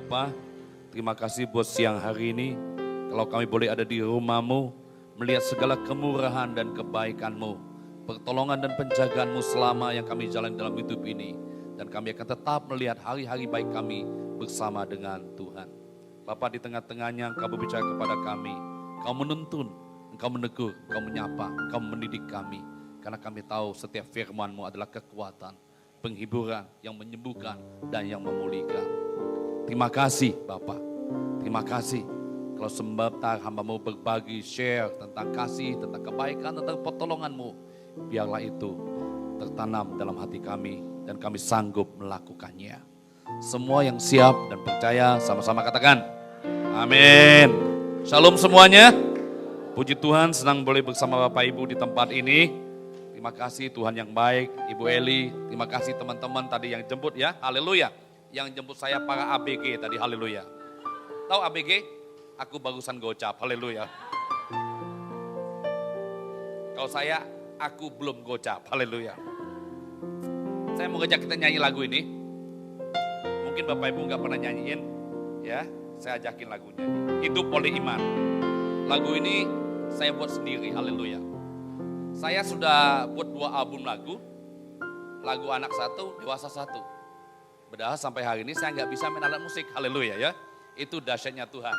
Bapa, terima kasih buat siang hari ini. Kalau kami boleh ada di rumah-Mu, melihat segala kemurahan dan kebaikan-Mu, pertolongan dan penjagaan-Mu selama yang kami jalan dalam hidup ini. Dan kami akan tetap melihat hari-hari baik kami bersama dengan Tuhan. Bapa, di tengah-tengahnya Engkau berbicara kepada kami. Engkau menuntun, Engkau menegur, Engkau menyapa, Engkau mendidik kami. Karena kami tahu setiap firman-Mu adalah kekuatan, penghiburan yang menyembuhkan dan yang memulihkan. Terima kasih Bapak, terima kasih. Kalau sebentar hamba-Mu berbagi, share tentang kasih, tentang kebaikan, tentang pertolongan-Mu. Biarlah itu tertanam dalam hati kami dan kami sanggup melakukannya. Semua yang siap dan percaya sama-sama katakan, amin. Shalom semuanya. Puji Tuhan, senang boleh bersama Bapak Ibu di tempat ini. Terima kasih Tuhan yang baik, Ibu Eli. Terima kasih teman-teman tadi yang jemput ya, haleluya. Yang jemput saya para ABG tadi, haleluya. Tahu ABG? Aku barusan gocap, haleluya. Kalau saya, aku belum gocap, haleluya. Saya mau ngajak kita nyanyi lagu ini. Mungkin Bapak Ibu gak pernah nyanyiin, ya. Saya ajakin lagunya. Hidup oleh iman. Lagu ini saya buat sendiri, haleluya. Saya sudah buat 2 album lagu anak 1, dewasa 1. Padahal sampai hari ini saya nggak bisa main alat musik, haleluya ya. Itu dahsyatnya Tuhan.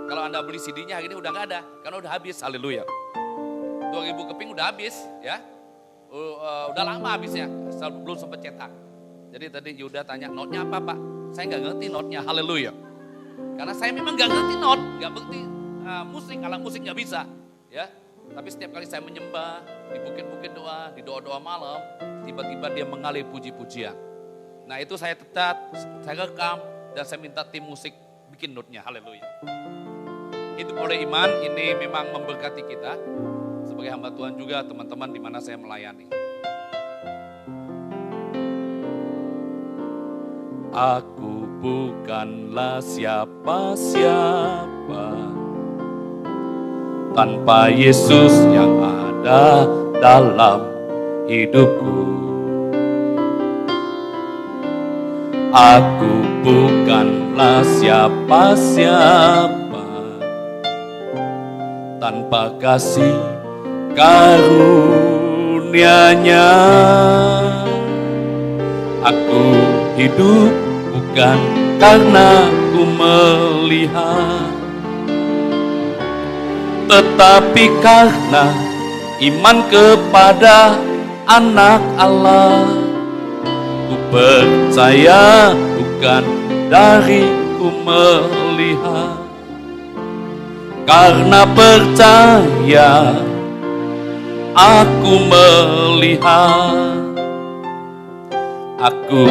Kalau Anda beli CD-nya hari ini udah nggak ada, karena udah habis, haleluya. 2000 keping udah habis ya. Udah lama habisnya, belum sempat cetak. Jadi tadi Yuda tanya, notnya apa Pak? Saya nggak ngerti notnya, haleluya. Karena saya memang nggak ngerti not, nggak ngerti musik, alat musik nggak bisa ya. Tapi setiap kali saya menyembah, di bukit-bukit doa, di doa-doa malam, tiba-tiba dia mengalir puji-pujian. Nah itu saya tetap, saya rekam, dan saya minta tim musik bikin notnya, haleluya. Hidup oleh iman ini memang memberkati kita, sebagai hamba Tuhan juga teman-teman di mana saya melayani. Aku bukanlah siapa-siapa, tanpa Yesus yang ada dalam hidupku. Aku bukanlah siapa-siapa, tanpa kasih karunia-Nya. Aku hidup bukan karena ku melihat, tetapi karena iman kepada Anak Allah. Ku percaya bukan dari ku melihat, karena percaya aku melihat. Aku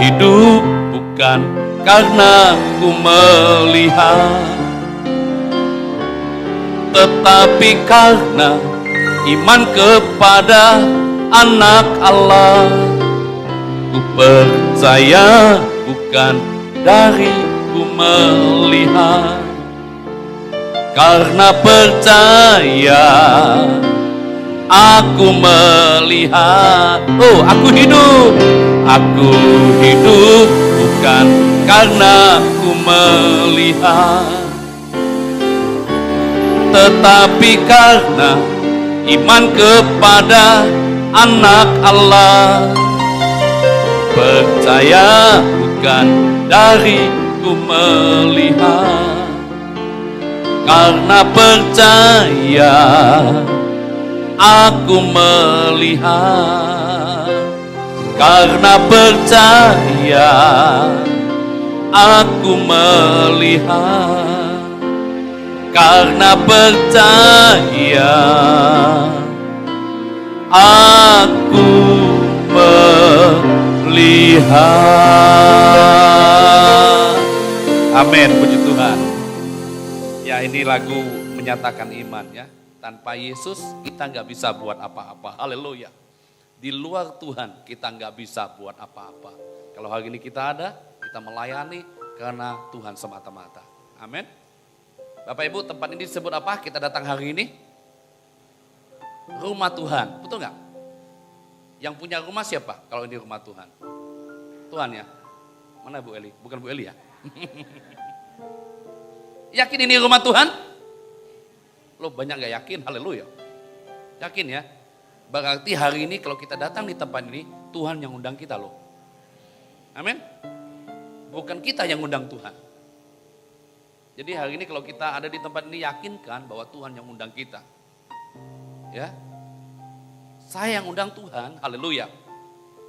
hidup bukan karena ku melihat, tetapi karena iman kepada Anak Allah. Ku percaya bukan dari ku melihat, karena percaya aku melihat. Oh, aku hidup bukan karena ku melihat, tetapi karena iman kepada Anak Allah. Percaya bukan dari ku melihat, karena percaya aku melihat. Karena percaya aku melihat, karena percaya aku melihat. Amin, puji Tuhan. Ya, ini lagu menyatakan iman ya. Tanpa Yesus kita nggak bisa buat apa-apa. Haleluya. Di luar Tuhan kita nggak bisa buat apa-apa. Kalau hari ini kita ada, kita melayani karena Tuhan semata-mata. Amin. Bapak Ibu, tempat ini disebut apa? Kita datang hari ini rumah Tuhan, betul nggak? Yang punya rumah siapa kalau ini rumah Tuhan? Tuhan ya. Mana Bu Eli? Bukan Bu Eli ya? Yakin ini rumah Tuhan? Lo banyak gak yakin? Haleluya. Yakin ya? Berarti hari ini kalau kita datang di tempat ini, Tuhan yang undang kita loh. Amin. Bukan kita yang undang Tuhan. Jadi hari ini kalau kita ada di tempat ini, yakinkan bahwa Tuhan yang undang kita. Ya, saya yang undang Tuhan, haleluya.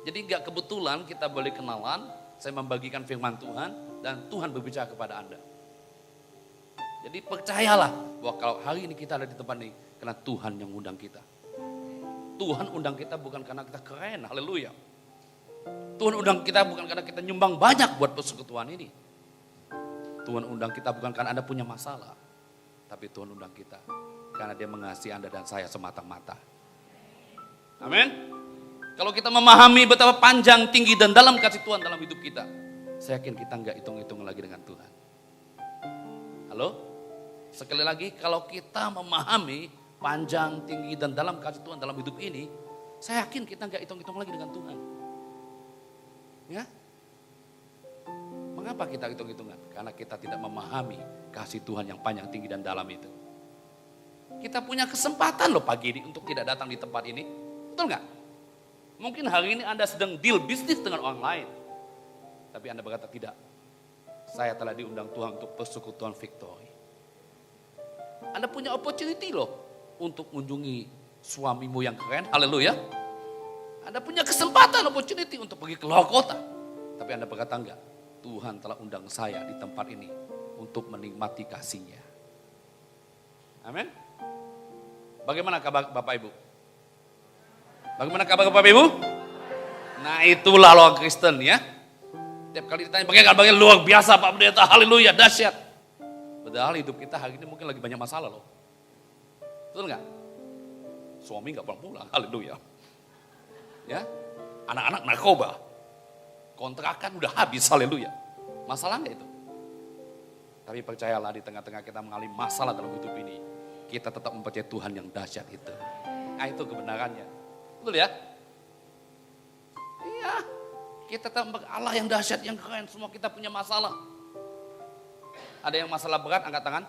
Jadi gak kebetulan kita boleh kenalan, saya membagikan firman Tuhan dan Tuhan berbicara kepada Anda. Jadi percayalah bahwa kalau hari ini kita ada di tempat ini, karena Tuhan yang undang kita. Tuhan undang kita bukan karena kita keren, haleluya. Tuhan undang kita bukan karena kita nyumbang banyak buat persekutuan ini. Tuhan undang kita bukan karena Anda punya masalah, tapi Tuhan undang kita karena Dia mengasihi Anda dan saya semata-mata. Amin. Kalau kita memahami betapa panjang, tinggi dan dalam kasih Tuhan dalam hidup kita, saya yakin kita nggak hitung-hitung lagi dengan Tuhan. Halo? Sekali lagi, kalau kita memahami panjang, tinggi dan dalam kasih Tuhan dalam hidup ini, saya yakin kita nggak hitung-hitung lagi dengan Tuhan. Ya? Mengapa kita hitung-hitungan? Karena kita tidak memahami kasih Tuhan yang panjang, tinggi dan dalam itu. Kita punya kesempatan loh pagi ini untuk tidak datang di tempat ini. Betul nggak? Mungkin hari ini Anda sedang deal bisnis dengan orang lain. Tapi Anda berkata tidak. Saya telah diundang Tuhan untuk persekutuan Victory. Anda punya opportunity loh untuk mengunjungi suamimu yang keren. Haleluya. Anda punya kesempatan, opportunity untuk pergi ke luar kota. Tapi Anda berkata enggak. Tuhan telah undang saya di tempat ini untuk menikmati kasih-Nya. Amin. Bagaimana kabar Bapak Ibu? Bagaimana kabar Bapak Ibu? Nah itulah loh Kristen ya. Tiap kali ditanya bagaimana luar biasa Pak Pendeta, haleluya, dahsyat. Padahal hidup kita hari ini mungkin lagi banyak masalah loh. Betul nggak? Suami nggak pulang-pulang, haleluya. Ya, anak-anak narkoba, kontrakan udah habis, haleluya. Masalah nggak itu? Tapi percayalah di tengah-tengah kita mengalami masalah dalam hidup ini, kita tetap mempercayai Tuhan yang dahsyat itu. Nah itu kebenarannya. Betul ya? Iya. Kita tetap Allah yang dahsyat, yang keren. Semua kita punya masalah. Ada yang masalah berat, angkat tangan.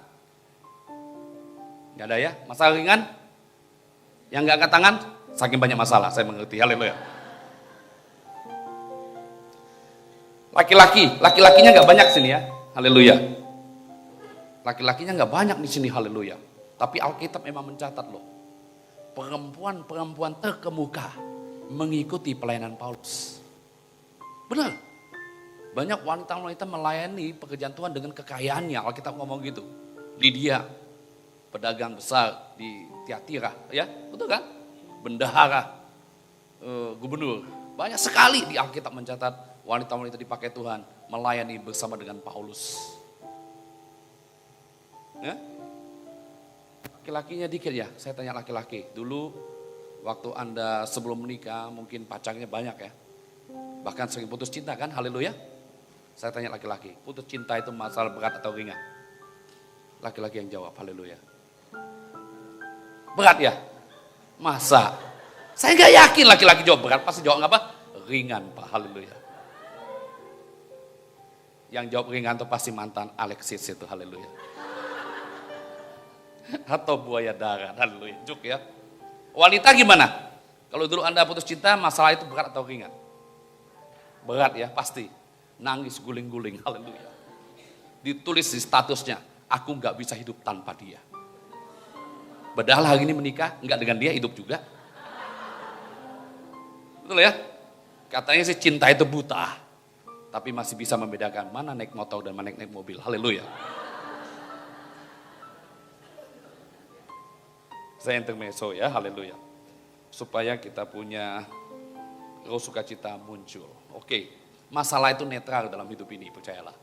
Gak ada ya? Masalah ringan? Yang gak angkat tangan? Saking banyak masalah, saya mengerti. Haleluya. Laki-lakinya gak banyak sini ya. Haleluya. Laki-lakinya gak banyak di sini, haleluya. Tapi Alkitab memang mencatat loh. Perempuan-perempuan terkemuka mengikuti pelayanan Paulus. Benar. Banyak wanita-wanita melayani pekerjaan Tuhan dengan kekayaannya. Alkitab ngomong gitu. Lydia, pedagang besar di Tiatira, ya, betul kan? Bendahara, gubernur. Banyak sekali di Alkitab mencatat wanita-wanita dipakai Tuhan melayani bersama dengan Paulus. Ya? Laki-lakinya dikit ya. Saya tanya laki-laki. Dulu waktu Anda sebelum menikah mungkin pacarnya banyak ya. Bahkan sering putus cinta kan, haleluya. Saya tanya laki-laki, putus cinta itu masalah berat atau ringan? Laki-laki yang jawab, haleluya. Berat ya? Masa? Saya gak yakin laki-laki jawab berat, pasti jawab apa? Ringan Pak, haleluya. Yang jawab ringan itu pasti mantan Alexis itu, haleluya. Atau buaya darat, haleluya. Juk ya. Wanita gimana? Kalau dulu Anda putus cinta, masalah itu berat atau ringan? Berat ya, pasti. Nangis guling-guling, haleluya. Ditulis di statusnya, aku gak bisa hidup tanpa dia. Padahal hari ini menikah, enggak dengan dia, hidup juga. Betul ya? Katanya sih cinta itu buta. Tapi masih bisa membedakan mana naik motor dan mana naik mobil, haleluya. Saya intermezzo ya, haleluya. Supaya kita punya roh sukacita muncul. Oke. Masalah itu netral dalam hidup ini, percayalah.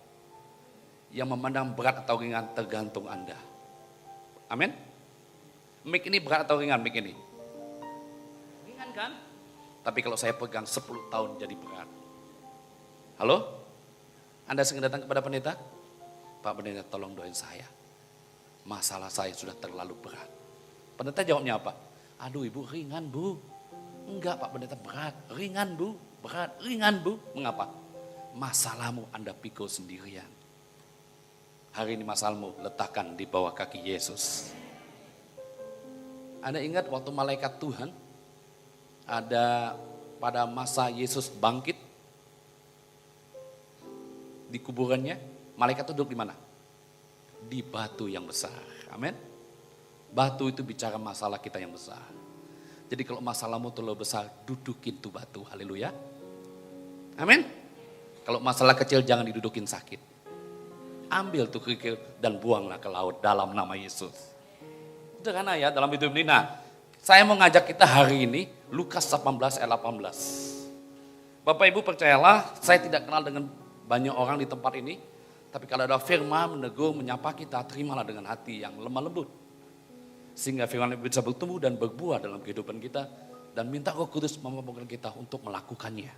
Yang memandang berat atau ringan tergantung Anda. Amin. Mik ini berat atau ringan mik ini? Ringan kan? Tapi kalau saya pegang 10 tahun jadi berat. Halo? Anda sering datang kepada pendeta? Pak pendeta tolong doain saya. Masalah saya sudah terlalu berat. Pendeta jawabnya apa? Aduh ibu ringan bu. Enggak Pak pendeta berat. Ringan bu. Berat, ringan bu. Mengapa? masalahmu Anda pikul sendirian. Hari ini masalahmu letakkan di bawah kaki Yesus. Anda ingat waktu malaikat Tuhan ada pada masa Yesus bangkit di kuburannya, malaikat itu duduk di mana? Di batu yang besar. Amin. Batu itu bicara masalah kita yang besar. Jadi kalau masalahmu terlalu besar, dudukin tuh batu. Haleluya. Amin. Kalau masalah kecil jangan didudukin sakit. Ambil tuh kerikil dan buanglah ke laut dalam nama Yesus. Sederhana ya dalam hidup ini. Nah, saya mau ngajak kita hari ini Lukas 18 ayat 18. Bapak Ibu percayalah, saya tidak kenal dengan banyak orang di tempat ini. Tapi kalau ada firman menegur, menyapa kita, terimalah dengan hati yang lemah lembut. Sehingga firman bisa bertumbuh dan berbuah dalam kehidupan kita. Dan minta Roh Kudus memampukan kita untuk melakukannya.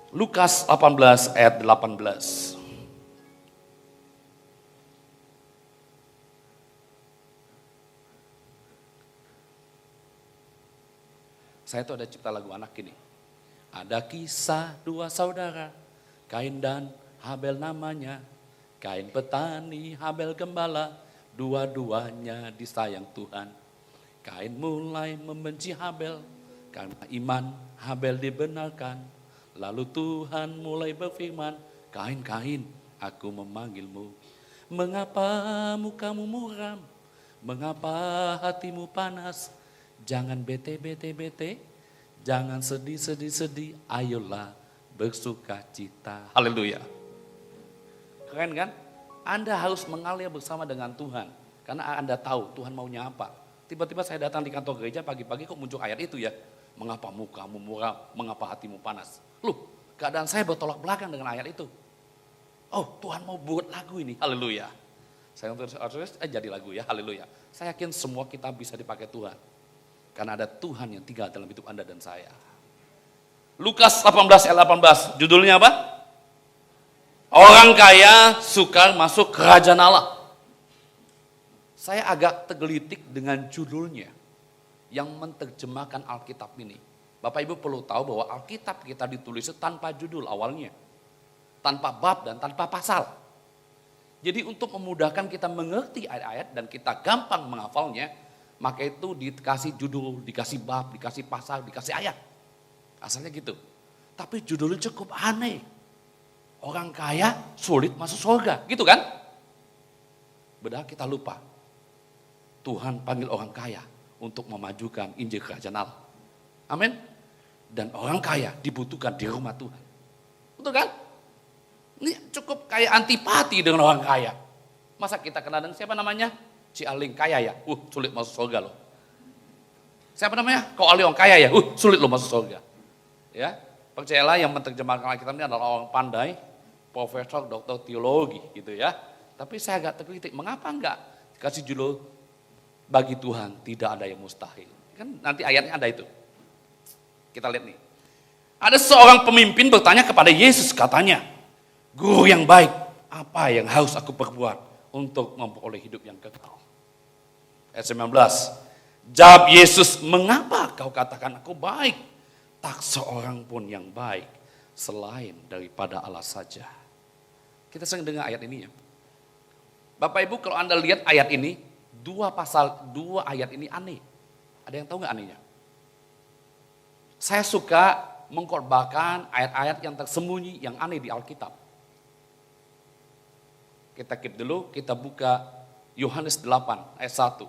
Lukas 18 ayat 18. Saya tuh ada cipta lagu anak ini. Ada kisah dua saudara, Kain dan Habel namanya. Kain petani, Habel gembala, dua-duanya disayang Tuhan. Kain mulai membenci Habel, karena iman Habel dibenarkan. Lalu Tuhan mulai berfirman, Kain, Kain, aku memanggilmu. Mengapa mukamu muram? Mengapa hatimu panas? Jangan bete, jangan sedih. Ayolah bersuka cita. Haleluya. Keren kan? Anda harus mengalir bersama dengan Tuhan. Karena Anda tahu Tuhan maunya apa. Tiba-tiba saya datang di kantor gereja pagi-pagi kok muncul ayat itu ya. Mengapa mukamu muram, mengapa hatimu panas? Loh, keadaan saya bertolak belakang dengan ayat itu. Oh, Tuhan mau buat lagu ini, haleluya. Saya terus jadi lagu ya, haleluya. Saya yakin semua kita bisa dipakai Tuhan. Karena ada Tuhan yang tinggal dalam hidup Anda dan saya. Lukas 18 ayat 18, judulnya apa? Orang kaya suka masuk kerajaan Allah. Saya agak tergelitik dengan judulnya. Yang menerjemahkan Alkitab ini. Bapak Ibu perlu tahu bahwa Alkitab kita ditulis tanpa judul awalnya. Tanpa bab dan tanpa pasal. Jadi untuk memudahkan kita mengerti ayat-ayat dan kita gampang menghafalnya, maka itu dikasih judul, dikasih bab, dikasih pasal, dikasih ayat. Asalnya gitu. Tapi judulnya cukup aneh. Orang kaya sulit masuk surga, gitu kan? Padahal kita lupa. Tuhan panggil orang kaya untuk memajukan Injil Kerajaan Allah. Amin. Dan orang kaya dibutuhkan di rumah Tuhan. Betul kan? Ini cukup kayak antipati dengan orang kaya. Masa kita kenal dengan siapa namanya? Cialing kaya ya? Sulit masuk surga loh. Siapa namanya? Kau Ali orang kaya ya? Sulit loh masuk surga. Ya, percayalah yang menerjemahkan Alkitab ini adalah orang pandai, profesor, doktor teologi gitu ya. Tapi saya agak terkritik, mengapa enggak dikasih judul bagi Tuhan tidak ada yang mustahil. Kan nanti ayatnya ada itu. Kita lihat nih. Ada seorang pemimpin bertanya kepada Yesus katanya, Guru yang baik, apa yang harus aku perbuat untuk memperoleh hidup yang kekal? Ayat 19. Jawab Yesus, mengapa kau katakan aku baik? Tak seorang pun yang baik selain daripada Allah saja. Kita sering dengar ayat ini ya. Bapak Ibu kalau Anda lihat ayat ini, dua ayat ini aneh. Ada yang tahu nggak anehnya? Saya suka mengkhotbahkan ayat-ayat yang tersembunyi, yang aneh di Alkitab. Kita keep dulu, kita buka Yohanes 8 ayat 1.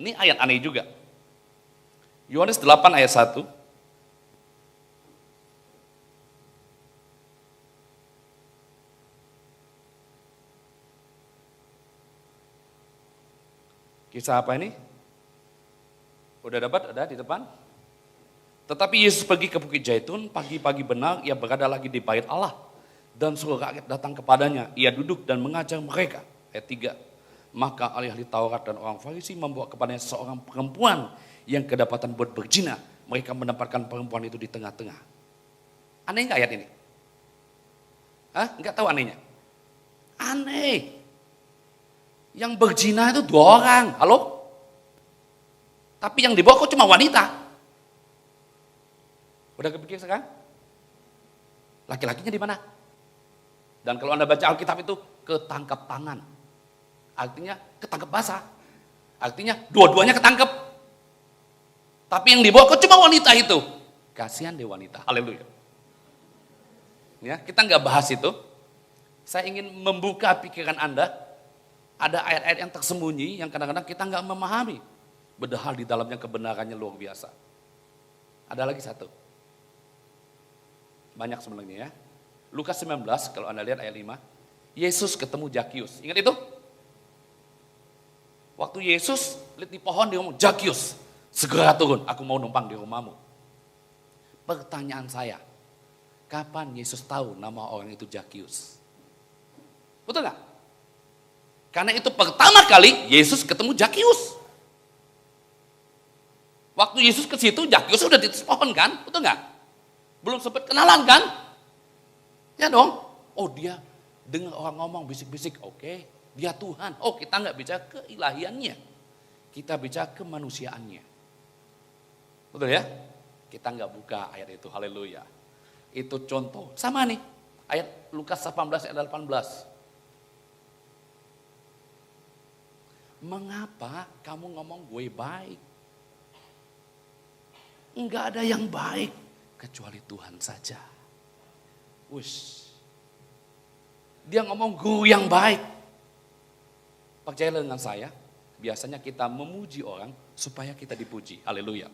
Ini ayat aneh juga. Yohanes 8 ayat 1. Kisah apa ini? Udah dapat? Ada di depan? Tetapi Yesus pergi ke Bukit Zaitun, pagi-pagi benar ia berada lagi di bait Allah. Dan seluruh rakyat datang kepadanya, ia duduk dan mengajar mereka. Ayat 3. Maka ahli-ahli Taurat dan orang Farisi membawa kepadanya seorang perempuan yang kedapatan buat berzina. Mereka menempatkan perempuan itu di tengah-tengah. Aneh nggak ayat ini? Nggak tahu anehnya? Aneh. Yang berzina itu 2 orang, halo? Tapi yang dibawa kok cuma wanita. Udah kepikir sekarang? Laki-lakinya di mana? Dan kalau Anda baca Alkitab itu ketangkap tangan. Artinya ketangkap basah. Artinya dua-duanya ketangkep. Tapi yang dibawa kok cuma wanita itu. Kasihan deh wanita. Haleluya. Ya, kita nggak bahas itu. Saya ingin membuka pikiran Anda. Ada ayat-ayat yang tersembunyi yang kadang-kadang kita nggak memahami. Padahal di dalamnya kebenarannya luar biasa. Ada lagi satu. Banyak sebenarnya ya. Lukas 19 kalau Anda lihat ayat 5. Yesus ketemu Zakius. Ingat itu? Waktu Yesus lihat di pohon dia ngomong, Zakius segera turun, aku mau numpang di rumahmu. Pertanyaan saya, kapan Yesus tahu nama orang itu Zakius? Betul nggak? Karena itu pertama kali Yesus ketemu Zakius. Waktu Yesus ke situ, Zakius sudah di atas pohon kan? Betul nggak? Belum sempat kenalan kan? Ya dong. Oh dia dengar orang ngomong bisik-bisik, oke. Dia Tuhan. Oh kita nggak bicara keilahiannya. Kita bicara kemanusiaannya. Betul ya? Kita nggak buka ayat itu, haleluya. Itu contoh. Sama nih, ayat Lukas 18 ayat 18. Mengapa kamu ngomong gue baik? Enggak ada yang baik kecuali Tuhan saja. Wush. Dia ngomong guru yang baik. Percayalah dengan saya, biasanya kita memuji orang supaya kita dipuji. Haleluya.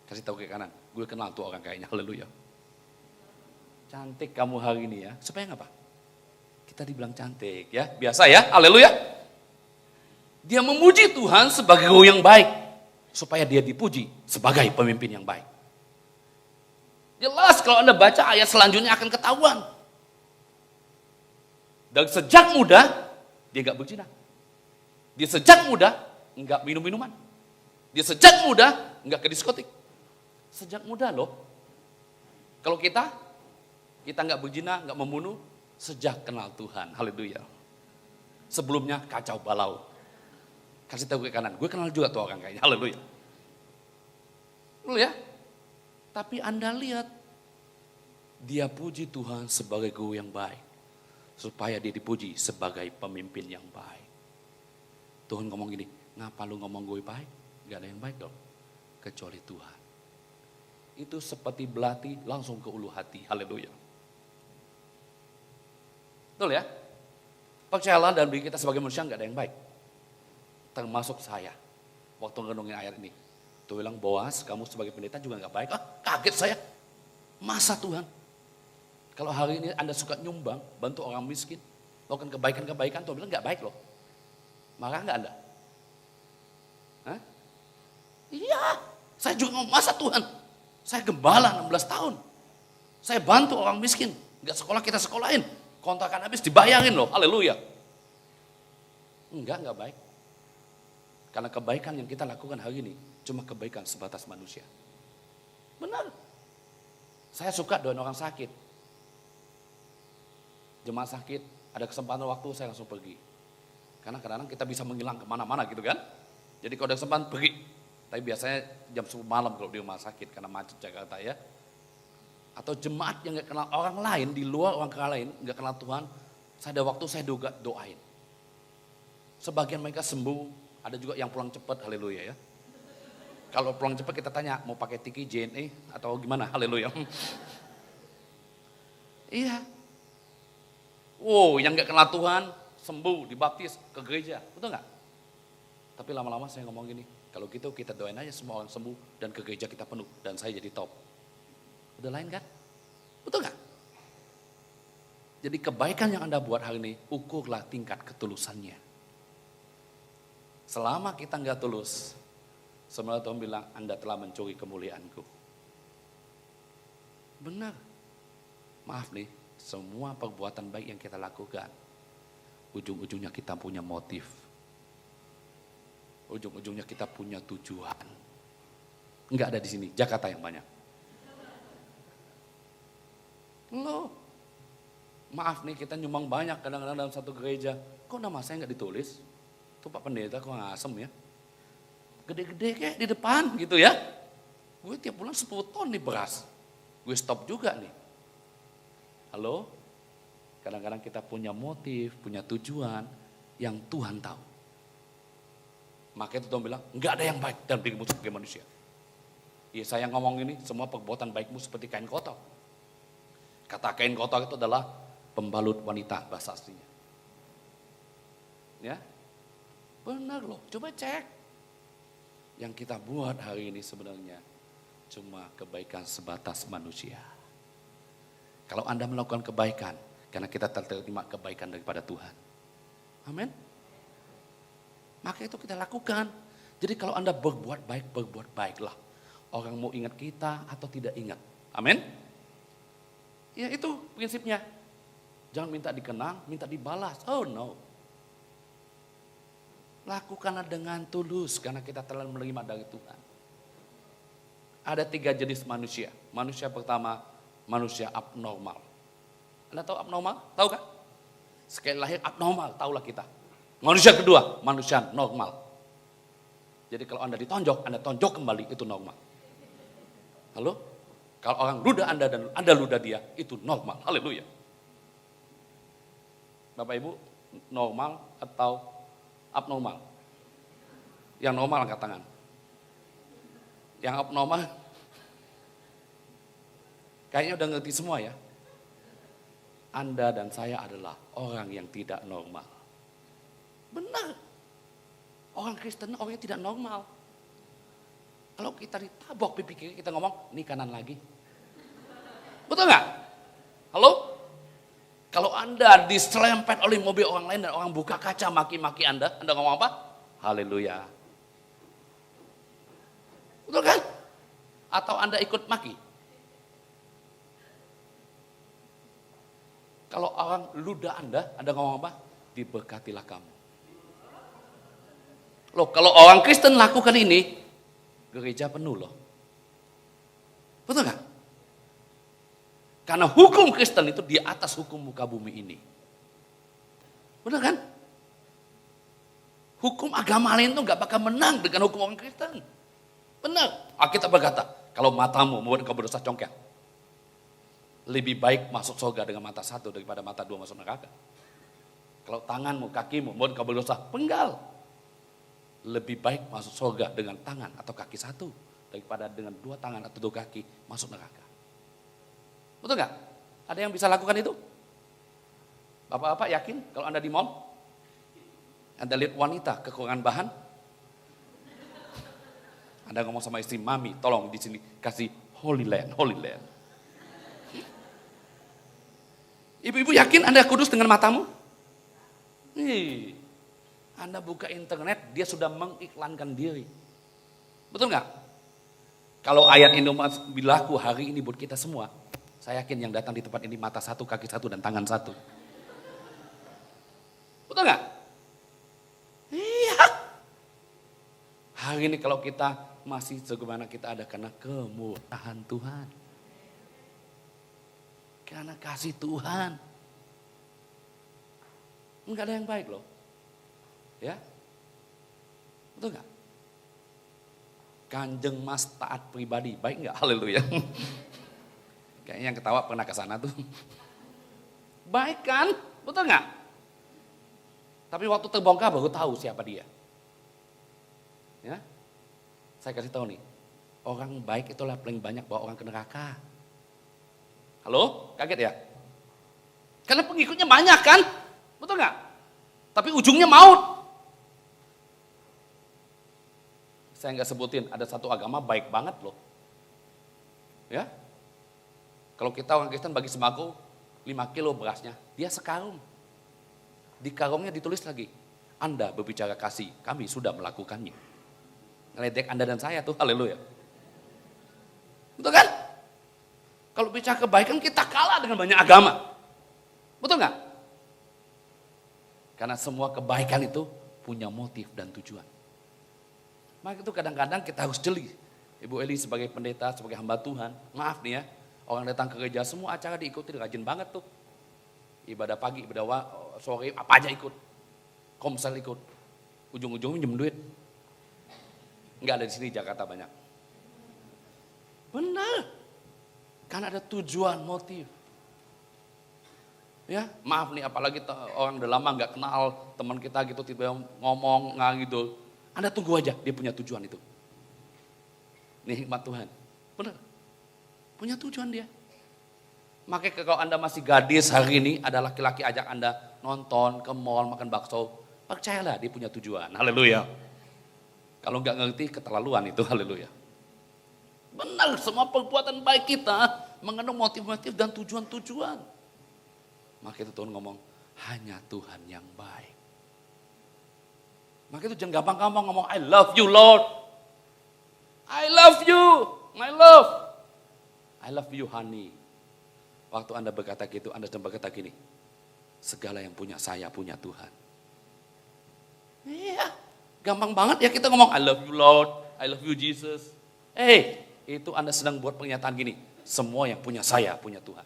Kasih tahu ke kanan, gue kenal tuh orang kayaknya. Haleluya. Cantik kamu hari ini ya. Supaya ngapa? Kita dibilang cantik ya. Biasa ya. Haleluya. Dia memuji Tuhan sebagai guru yang baik. Supaya dia dipuji sebagai pemimpin yang baik. Jelas kalau Anda baca ayat selanjutnya akan ketahuan. Dan sejak muda, dia gak berzina. Dia sejak muda, enggak minum-minuman. Dia sejak muda, enggak ke diskotik. Sejak muda loh. Kalau kita enggak berzina, enggak membunuh, sejak kenal Tuhan. Haleluya. Sebelumnya kacau balau. Kasih tahu ke kanan, gue kenal juga tuh orang kayaknya. Haleluya. Betul ya? Tapi Anda lihat, dia puji Tuhan sebagai guru yang baik. Supaya dia dipuji sebagai pemimpin yang baik. Tuhan ngomong gini, ngapa lu ngomong gue baik? Gak ada yang baik dong. Kecuali Tuhan. Itu seperti belati langsung ke ulu hati. Haleluya. Betul ya? Percayalah dalam diri kita sebagai manusia gak ada yang baik. Termasuk saya. Waktu ngenungin ayat ini. Tuh bilang, Boas kamu sebagai pendeta juga gak baik. Kaget saya. Masa Tuhan? Kalau hari ini Anda suka nyumbang, bantu orang miskin, lakukan kebaikan-kebaikan, Tuhan bilang gak baik loh. Marah gak Anda? Hah? Iya, saya juga ngomong, masa Tuhan? Saya gembala 16 tahun. Saya bantu orang miskin, gak sekolah kita sekolahin. Kontrakan habis dibayarin loh, haleluya. Enggak baik. Karena kebaikan yang kita lakukan hari ini, cuma kebaikan sebatas manusia. Benar. Saya suka doain orang sakit. Jemaat sakit, ada kesempatan waktu saya langsung pergi. Karena kadang-kadang kita bisa menghilang kemana-mana gitu kan. Jadi kalau ada kesempatan pergi. Tapi biasanya jam 10 malam kalau di rumah sakit karena macet Jakarta ya. Atau jemaat yang gak kenal orang lain, di luar orang lain, gak kenal Tuhan. Saya ada waktu saya doain. Sebagian mereka sembuh, ada juga yang pulang cepat, haleluya ya. Kalau pulang cepat kita tanya, mau pakai tiki JNE atau gimana, haleluya. Iya. Wow, yang gak kenal Tuhan, sembuh, dibaptis, ke gereja, betul gak? Tapi lama-lama saya ngomong gini, kalau gitu kita doain aja semua orang sembuh dan ke gereja kita penuh dan saya jadi top. Udah lain kan? Betul gak? Jadi kebaikan yang Anda buat hari ini, ukurlah tingkat ketulusannya. Selama kita gak tulus, sebenarnya Tuhan bilang, Anda telah mencuri kemuliaanku. Benar. Maaf nih, semua perbuatan baik yang kita lakukan, ujung-ujungnya kita punya motif. Ujung-ujungnya kita punya tujuan. Enggak ada di sini, Jakarta yang banyak. Loh, maaf nih kita nyumbang banyak kadang-kadang dalam satu gereja. Kok nama saya enggak ditulis? Tuh Pak Pendeta kok ngasem ya. Gede-gede kayak di depan gitu ya. gue tiap bulan 10 ton nih beras. Gue stop juga nih. Halo? Kadang-kadang kita punya motif, punya tujuan yang Tuhan tahu. Makanya Tuhan bilang, enggak ada yang baik dalam dirimu sebagai manusia. Ya saya ngomong ini, semua perbuatan baikmu seperti kain kotor. Kata kain kotor itu adalah pembalut wanita bahasa aslinya. Ya, benar loh, coba cek. Yang kita buat hari ini sebenarnya cuma kebaikan sebatas manusia. Kalau Anda melakukan kebaikan, karena kita terima kebaikan daripada Tuhan. Amin. Maka itu kita lakukan. Jadi kalau Anda berbuat baiklah. Orang mau ingat kita atau tidak ingat. Amin. Ya itu prinsipnya. Jangan minta dikenang, minta dibalas. Oh no. Lakukanlah dengan tulus karena kita telah menerima dari Tuhan. Ada 3 jenis manusia. Manusia pertama, manusia abnormal. Anda tahu abnormal? Tahu kan? Sekali lahir abnormal, tahulah kita. Manusia kedua, manusia normal. Jadi kalau Anda ditonjok, Anda tonjok kembali, itu normal. Halo? Kalau orang ludah Anda dan Anda ludah dia, itu normal. Haleluya. Bapak Ibu, normal atau abnormal? Yang normal angkat tangan. Yang abnormal, kayaknya udah ngerti semua ya. Anda dan saya adalah orang yang tidak normal. Benar. Orang Kristen orang yang tidak normal. Kalau kita ditabok pipi kiri, kita ngomong, ini kanan lagi. Betul nggak? Halo? Kalau Anda diserempet oleh mobil orang lain dan orang buka kaca maki-maki Anda ngomong apa? Haleluya. Betul kan? Atau Anda ikut maki? Kalau orang ludah Anda ngomong apa? Diberkatilah kamu. Loh, kalau orang Kristen lakukan ini, gereja penuh loh. Betul nggak? Karena hukum Kristen itu di atas hukum muka bumi ini. Benar kan? Hukum agama lain itu nggak bakal menang dengan hukum orang Kristen. Benar. Alkitab berkata, kalau matamu membuat engkau berdosa congkak, lebih baik masuk surga dengan mata satu daripada mata dua masuk neraka. Kalau tanganmu, kakimu membuat engkau berdosa, penggal. Lebih baik masuk surga dengan tangan atau kaki satu daripada dengan 2 tangan atau 2 kaki masuk neraka. Betul nggak? Ada yang bisa lakukan itu? Bapak-bapak yakin kalau Anda di mall, Anda lihat wanita kekurangan bahan, Anda ngomong sama istri, mami tolong di sini kasih Holy Land. Ibu-ibu yakin Anda kudus dengan matamu? Anda buka internet, dia sudah mengiklankan diri. Betul nggak? Kalau ayat ini berlaku hari ini buat kita semua, saya yakin yang datang di tempat ini mata satu, kaki satu, dan tangan satu. Betul nggak? Iya. Hari ini kalau kita masih sebagaimana kita ada karena kemurahan Tuhan. Karena kasih Tuhan. Enggak ada yang baik loh. Ya, betul nggak? Kanjeng Mas taat pribadi, baik nggak? Haleluya. Kayaknya yang ketawa pernah ke sana tuh. Baik kan? Betul nggak? Tapi waktu terbongkar baru tahu siapa dia. Ya, saya kasih tahu nih, orang baik itulah paling banyak bawa orang ke neraka. Halo, kaget ya? Karena pengikutnya banyak kan? Betul nggak? Tapi ujungnya maut. Saya nggak sebutin, ada satu agama baik banget loh. Ya, kalau kita orang Kristen bagi sembako 5 kilo berasnya, dia sekarung. Di karungnya ditulis lagi, Anda berbicara kasih, kami sudah melakukannya. Ngeledek Anda dan saya tuh, haleluya. Betul kan? Kalau bicara kebaikan kita kalah dengan banyak agama. Betul nggak? Karena semua kebaikan itu punya motif dan tujuan. Maka itu kadang-kadang kita harus jeli. Ibu Eli sebagai pendeta, sebagai hamba Tuhan, maaf nih ya, orang datang ke gereja semua acara diikuti, rajin banget tuh. Ibadah pagi, ibadah sore, apa aja ikut. Komsel ikut. Ujung-ujungnya minjem duit. Enggak ada di sini, Jakarta banyak. Benar. Karena ada tujuan, motif. Ya, maaf nih, apalagi orang udah lama nggak kenal teman kita gitu, tiba-tiba ngomong gitu. Anda tunggu aja, dia punya tujuan itu. Nih hikmat Tuhan, benar. Punya tujuan dia. Makanya kalau Anda masih gadis hari ini, ada laki-laki ajak Anda nonton, ke mall, makan bakso. Percayalah dia punya tujuan, haleluya. Kalau nggak ngerti keterlaluan itu, haleluya. Benar, semua perbuatan baik kita mengandung motif-motif dan tujuan-tujuan. Maka itu Tuhan ngomong, hanya Tuhan yang baik. Maka itu jangan gampang-gampang ngomong, I love you Lord. I love you, my love. I love you honey. Waktu Anda berkata gitu, Anda sedang berkata gini, segala yang punya saya punya Tuhan. Iya, gampang banget ya kita ngomong, I love you Lord, I love you Jesus. Itu Anda sedang buat pernyataan gini, semua yang punya saya punya Tuhan.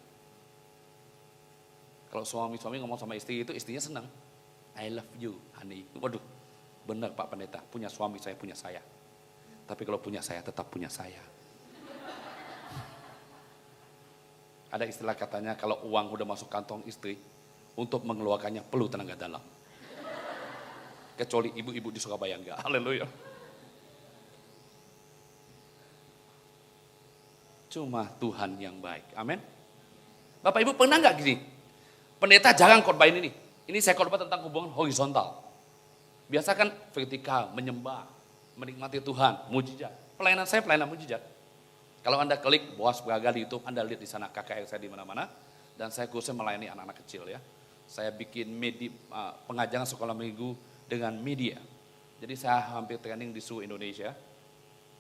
Kalau suami-suami ngomong sama istri itu, istrinya senang. I love you, honey. Waduh, benar Pak Pendeta, punya suami saya punya saya. Tapi kalau punya saya tetap punya saya. Ada istilah katanya kalau uang udah masuk kantong istri, untuk mengeluarkannya perlu tenaga dalam. Kecuali ibu-ibu di Surabaya enggak. Haleluya. Cuma Tuhan yang baik. Amin. Bapak Ibu pernah enggak gini? Pendeta jarang khotbahin ini. Ini saya khotbah tentang hubungan horizontal. Biasa kan vertikal, menyembah, menikmati Tuhan, mujizat. Pelayanan saya pelayanan mujizat. Kalau Anda klik Boas Braga di YouTube, Anda lihat di sana KKR saya di mana-mana. Dan saya khususnya melayani anak-anak kecil ya. Saya bikin pengajaran sekolah minggu dengan media. Jadi saya hampir training di seluruh Indonesia.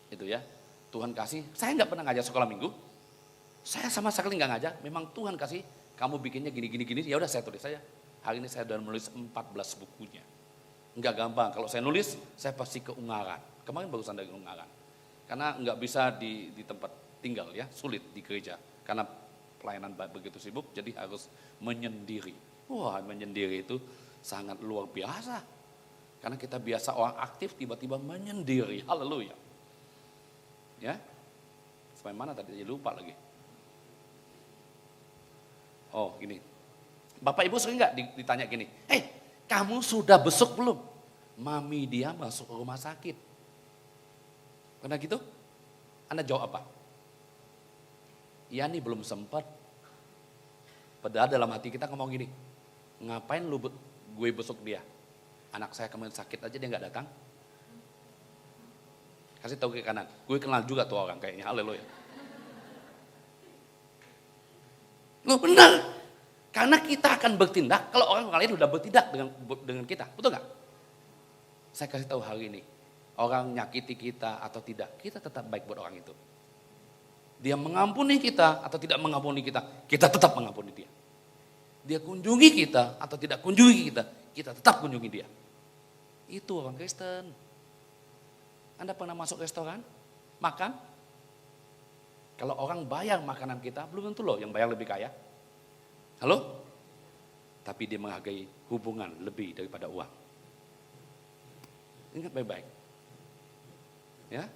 Itu ya. Tuhan kasih, saya nggak pernah ngajar sekolah minggu. Saya sama sekali nggak ngajar, memang Tuhan kasih. Kamu bikinnya gini, ya udah saya tulis saja. Hari ini saya sudah menulis 14 bukunya. Enggak gampang, kalau saya nulis, saya pasti ke Ungaran. Kemarin barusan dari Ungaran. Karena enggak bisa di tempat tinggal ya, sulit di gereja. Karena pelayanan begitu sibuk, jadi harus menyendiri. Wah, menyendiri itu sangat luar biasa. Karena kita biasa orang aktif, tiba-tiba menyendiri. Haleluya. Ya, sampai mana tadi, lupa lagi. Oh gini, Bapak Ibu sering nggak ditanya gini, kamu sudah besuk belum? Mami dia masuk ke rumah sakit. Pernah gitu? Anda jawab apa? Iya nih belum sempat. Padahal dalam hati kita ngomong gini, ngapain gue besuk dia? Anak saya kemarin sakit aja dia nggak datang. Kasih tahu ke kanan, gue kenal juga tuh orang kayaknya, haleluya. Loh benar, karena kita akan bertindak kalau orang lain udah bertindak dengan kita, betul nggak? Saya kasih tahu hari ini, orang nyakiti kita atau tidak, kita tetap baik buat orang itu. Dia mengampuni kita atau tidak mengampuni kita tetap mengampuni dia. Dia kunjungi kita atau tidak kunjungi kita tetap kunjungi dia. Itu orang Kristen. Anda pernah masuk restoran, makan? Kalau orang bayar makanan kita, belum tentu loh yang bayar lebih kaya. Halo? Tapi dia menghargai hubungan lebih daripada uang. Ingat baik-baik. Ya.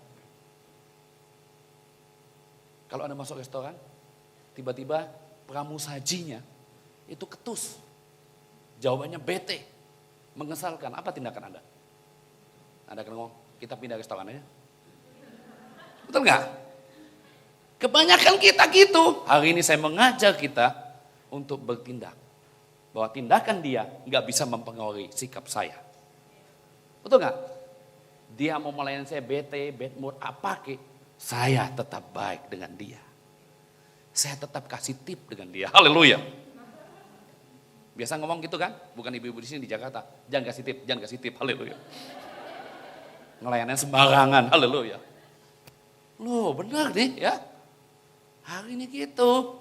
Kalau Anda masuk restoran, tiba-tiba pramusajinya itu ketus. Jawabannya bete, mengesalkan. Apa tindakan Anda? Anda akan ngomong, kita pindah restoran aja. Betul nggak? Kebanyakan kita gitu. Hari ini saya mengajak kita untuk bertindak. Bahwa tindakan dia nggak bisa mempengaruhi sikap saya. Betul nggak? Dia mau melayani saya bete, bad mood, apa ke? Saya tetap baik dengan dia. Saya tetap kasih tip dengan dia. Haleluya. Biasa ngomong gitu kan? Bukan ibu-ibu di sini di Jakarta. Jangan kasih tip. Haleluya. Ngelayanin sembarangan. Haleluya. Loh benar nih ya. Hari ini gitu,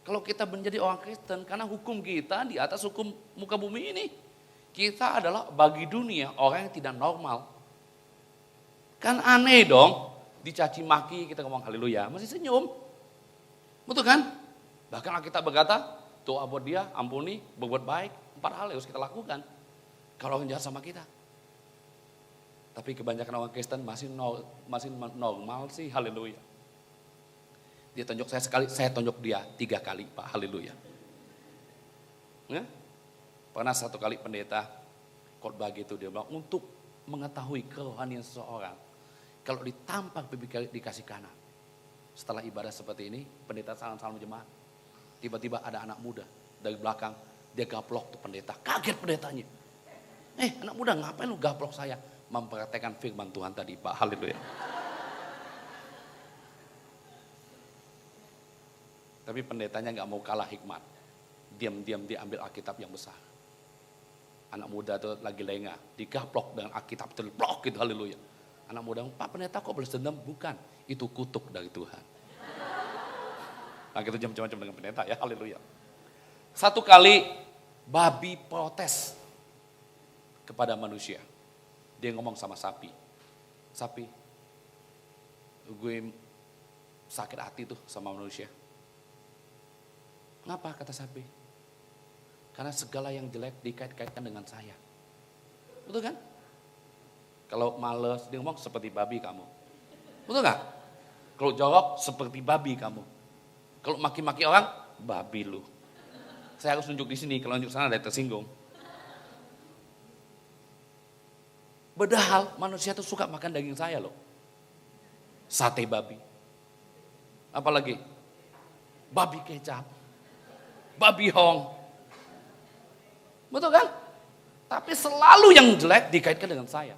kalau kita menjadi orang Kristen, karena hukum kita di atas hukum muka bumi ini. Kita adalah bagi dunia orang yang tidak normal. Kan aneh dong, dicaci maki kita ngomong haleluya, masih senyum. Betul kan? Bahkan kita berkata, doa buat dia, ampuni, berbuat baik. 4 hal yang harus kita lakukan. Kalau orang jahat sama kita. Tapi kebanyakan orang Kristen masih normal sih, haleluya. Dia tonjok saya sekali, saya tonjok dia 3 kali, Pak. Haleluya. Ya? Pernah satu kali pendeta khotbah gitu, dia bilang untuk mengetahui kerohanian seseorang, kalau ditampar pipi kiri dikasih kanan. Setelah ibadah seperti ini, pendeta salam-salam jemaat. Tiba-tiba ada anak muda dari belakang, dia gaplok tuh pendeta. Kaget pendetanya. Anak muda ngapain lu gaplok saya? Mempraktekkan firman Tuhan tadi, Pak. Haleluya. Tapi pendetanya nggak mau kalah hikmat. Diam-diam dia ambil Alkitab yang besar. Anak muda tuh lagi lengah, digaplok dengan Alkitab terblok gitu, haleluya. Anak muda, Pak pendeta kok balas dendam? Bukan, itu kutuk dari Tuhan. Nah gitu macam-macam dengan pendeta ya, haleluya. Satu kali babi protes kepada manusia. Dia ngomong sama sapi. Sapi, gue sakit hati tuh sama manusia. Kenapa kata sapi? Karena segala yang jelek dikait-kaitkan dengan saya. Betul kan? Kalau males, dia ngomong seperti babi kamu. Betul gak? Kalau jorok, seperti babi kamu. Kalau maki-maki orang, babi lu. Saya harus nunjuk di sini, kalau nunjuk sana ada tersinggung. Padahal manusia tuh suka makan daging saya loh. Sate babi. Apalagi? Babi kecap. Babi hong. Betul kan? Tapi selalu yang jelek dikaitkan dengan saya.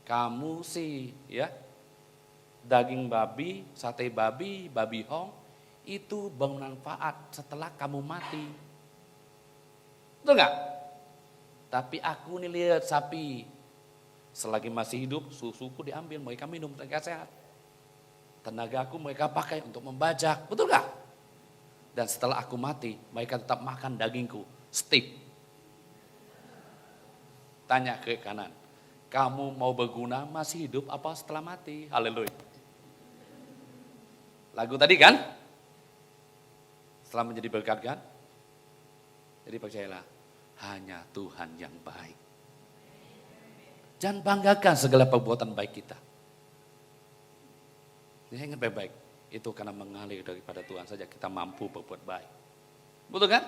Kamu sih ya, daging babi, sate babi, babi hong, itu bermanfaat setelah kamu mati. Betul gak? Tapi aku nih lihat sapi, selagi masih hidup susuku diambil, mereka minum, mereka sehat. Tenagaku mereka pakai untuk membajak, betul gak? Dan setelah aku mati, mereka tetap makan dagingku, steak. Tanya ke kanan, kamu mau berguna masih hidup apa setelah mati? Haleluya. Lagu tadi kan? Setelah menjadi berkat kan? Jadi percayalah, hanya Tuhan yang baik. Jangan banggakan segala perbuatan baik kita. Ini ingat baik-baik. Itu karena mengalir daripada Tuhan saja kita mampu berbuat baik. Betul kan?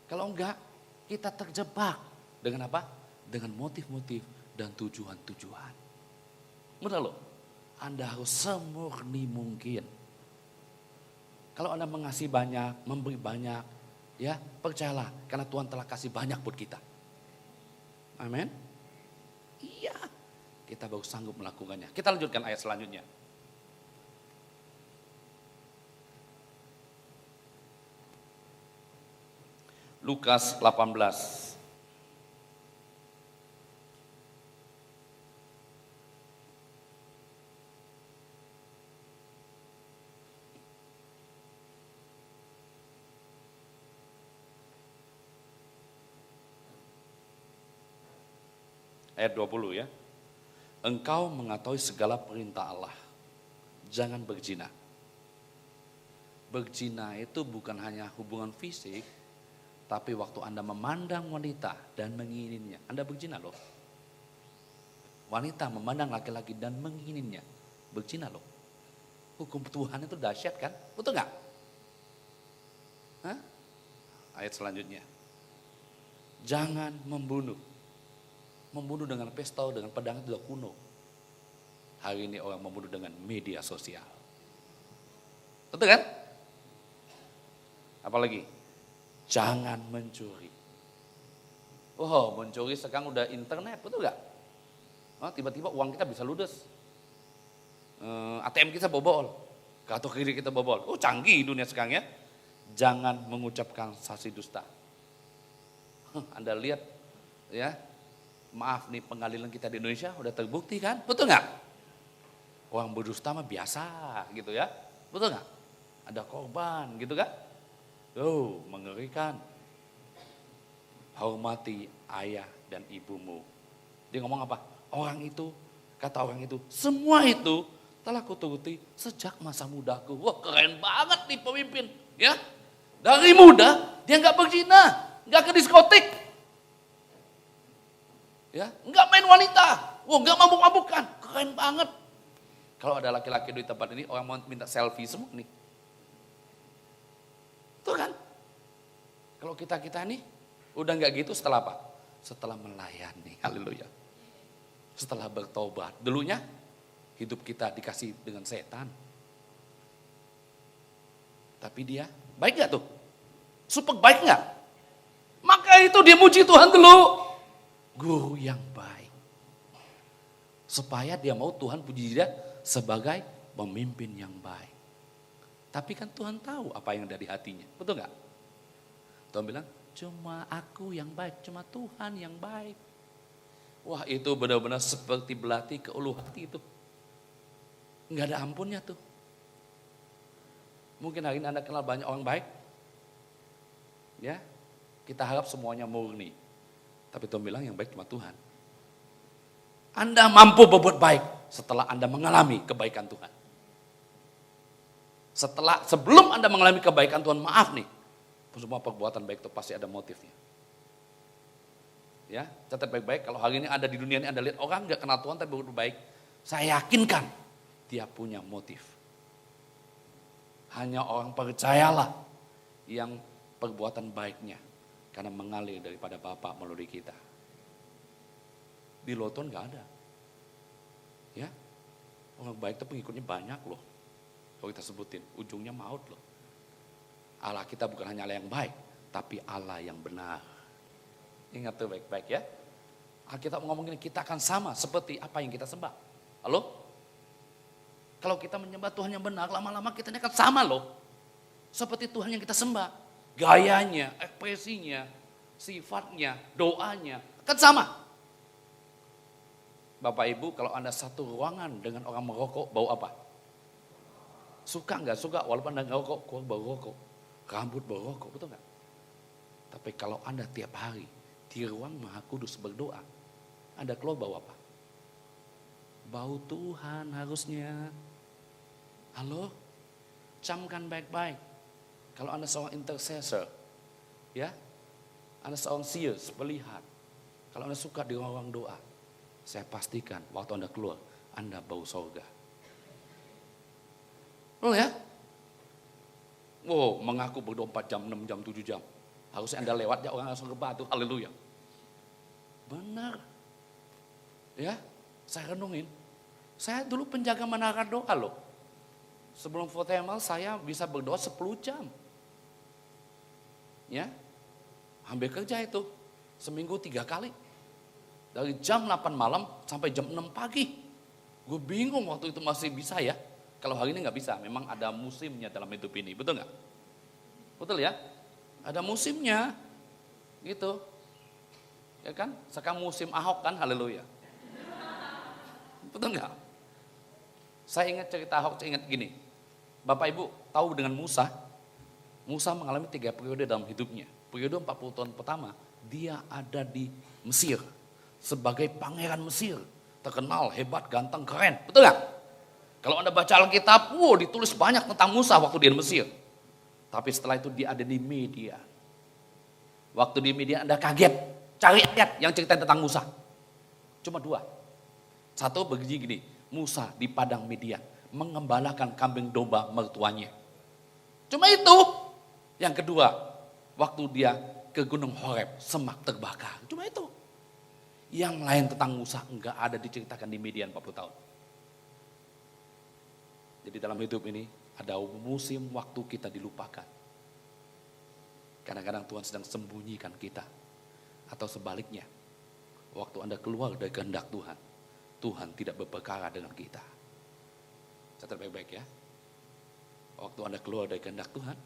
Kalau enggak, kita terjebak dengan apa? Dengan motif-motif dan tujuan-tujuan. Benar loh? Anda harus semurni mungkin. Kalau Anda mengasihi banyak, memberi banyak, ya percayalah karena Tuhan telah kasih banyak buat kita. Amin. Iya, kita baru sanggup melakukannya. Kita lanjutkan ayat selanjutnya. Lukas 18. Ayat 20 ya. Engkau mengetahui segala perintah Allah. Jangan berzina. Berzina itu bukan hanya hubungan fisik, tapi waktu Anda memandang wanita dan menginginnya, Anda berzina loh. Wanita memandang laki-laki dan menginginnya, berzina loh. Hukum Tuhan itu dahsyat kan? Betul gak? Hah? Ayat selanjutnya. Jangan membunuh. Membunuh dengan pistol, dengan pedang itu sudah kuno. Hari ini orang membunuh dengan media sosial. Betul kan? Apalagi? Jangan mencuri. Oh, mencuri sekarang udah internet, betul gak? Oh, tiba-tiba uang kita bisa ludes. ATM kita bobol. Kartu kredit kita bobol. Oh, canggih dunia sekarang ya. Jangan mengucapkan saksi dusta. Anda lihat ya. Maaf nih, pengadilan kita di Indonesia udah terbukti kan? Betul gak? Orang berdusta mah biasa gitu ya. Betul gak? Ada korban gitu kan? Oh, mengerikan. Hormati ayah dan ibumu. Dia ngomong apa? Kata orang itu, semua itu telah kuturuti sejak masa mudaku. Wah, keren banget nih pemimpin. Ya, dari muda dia nggak berzina, nggak ke diskotik, ya, nggak main wanita, wah nggak mabuk-mabukan, keren banget. Kalau ada laki-laki di tempat ini, orang mau minta selfie semua nih. Tuh kan? Kalau kita nih, udah nggak gitu setelah apa? Setelah melayani, haleluya. Setelah bertobat. Dulunya, hidup kita dikasih dengan setan. Tapi dia, baik gak tuh? Super baik gak? Maka itu dia muji Tuhan dulu. Guru yang baik. Supaya dia mau Tuhan puji dia sebagai pemimpin yang baik. Tapi kan Tuhan tahu apa yang ada di hatinya. Betul gak? Tuhan bilang, cuma aku yang baik, cuma Tuhan yang baik. Wah itu benar-benar seperti belati ke ulu hati itu. Nggak ada ampunnya tuh. Mungkin hari ini Anda kenal banyak orang baik. Ya, kita harap semuanya murni. Tapi Tuhan bilang yang baik cuma Tuhan. Anda mampu berbuat baik setelah Anda mengalami kebaikan Tuhan. Sebelum Anda mengalami kebaikan Tuhan, maaf nih. Semua perbuatan baik itu pasti ada motifnya. Ya, catat baik-baik. Kalau hari ini Anda di dunia ini Anda lihat orang nggak kenal Tuhan tapi berbuat baik, saya yakinkan dia punya motif. Hanya orang percayalah yang perbuatan baiknya karena mengalir daripada Bapa melalui kita. Di Loton nggak ada. Ya, orang baik itu pengikutnya banyak loh. Kalau kita sebutin, ujungnya maut loh. Allah kita bukan hanya Allah yang baik, tapi Allah yang benar. Ingat tuh baik-baik ya. Alkitab ngomong gini, kita akan sama seperti apa yang kita sembah. Halo? Kalau kita menyembah Tuhan yang benar, lama-lama kita ini akan sama loh. Seperti Tuhan yang kita sembah. Gayanya, ekspresinya, sifatnya, doanya, kan sama. Bapak Ibu, kalau Anda satu ruangan dengan orang merokok, bau apa? Suka nggak suka, walaupun Anda nggak rokok, keluar bau rokok. Rambut bau rokok, betul nggak? Tapi kalau Anda tiap hari di ruang Maha Kudus berdoa, Anda keluar bau apa? Bau Tuhan harusnya. Halo? Camkan baik-baik. Kalau Anda seorang intercessor, ya, Anda seorang seers, melihat. Kalau Anda suka di ruang doa, saya pastikan waktu Anda keluar, Anda bau surga. Oh ya? Wow, mengaku berdoa 4 jam, 6 jam, 7 jam. Harusnya Anda lewat, ya orang langsung rebah tuh, haleluya. Benar. Ya, saya renungin. Saya dulu penjaga menara doa loh. Sebelum Fortemal saya bisa berdoa 10 jam. Ya, hampir kerja itu. Seminggu 3 kali. Dari jam 8 malam sampai jam 6 pagi. Gue bingung waktu itu masih bisa ya. Kalau hari ini nggak bisa, memang ada musimnya dalam hidup ini, betul nggak? Betul ya? Ada musimnya, gitu. Ya kan? Sekarang musim Ahok kan, haleluya. Betul nggak? Saya ingat cerita Ahok, saya ingat gini. Bapak Ibu tahu dengan Musa, Musa mengalami 3 periode dalam hidupnya. Periode 40 tahun pertama, dia ada di Mesir. Sebagai pangeran Mesir. Terkenal, hebat, ganteng, keren. Betul nggak? Kalau Anda baca Alkitab, ditulis banyak tentang Musa waktu dia di Mesir. Tapi setelah itu dia ada di Midian. Waktu di Midian Anda kaget. Cari ayat yang ceritain tentang Musa. Cuma 2. Satu begini gini, Musa di padang Midian mengembalakan kambing domba mertuanya. Cuma itu. Yang kedua, waktu dia ke Gunung Horeb, semak terbakar. Cuma itu. Yang lain tentang Musa enggak ada diceritakan di Midian 40 tahun. Jadi dalam hidup ini ada musim waktu kita dilupakan. Kadang-kadang Tuhan sedang sembunyikan kita. Atau sebaliknya, waktu Anda keluar dari kehendak Tuhan, Tuhan tidak berperkara dengan kita. Catat baik-baik ya. Waktu Anda keluar dari kehendak Tuhan,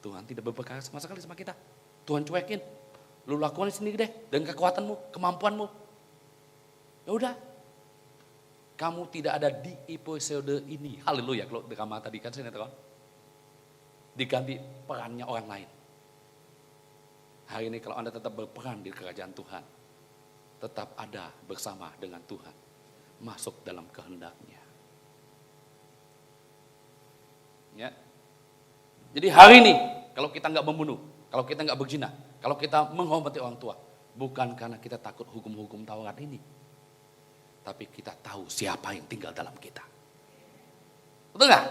Tuhan tidak berperkara sama sekali sama kita. Tuhan cuekin. Lu lakukan sendiri deh dengan kekuatanmu, kemampuanmu. Ya udah. Kamu tidak ada di episode ini. Haleluya. Kalau drama tadi kan sinetron. Diganti perannya orang lain. Hari ini kalau Anda tetap berperan di kerajaan Tuhan. Tetap ada bersama dengan Tuhan. Masuk dalam kehendaknya. Ya. Jadi hari ini kalau kita nggak membunuh. Kalau kita nggak berzina. Kalau kita menghormati orang tua. Bukan karena kita takut hukum-hukum Taurat ini. Tapi kita tahu siapa yang tinggal dalam kita. Betul nggak?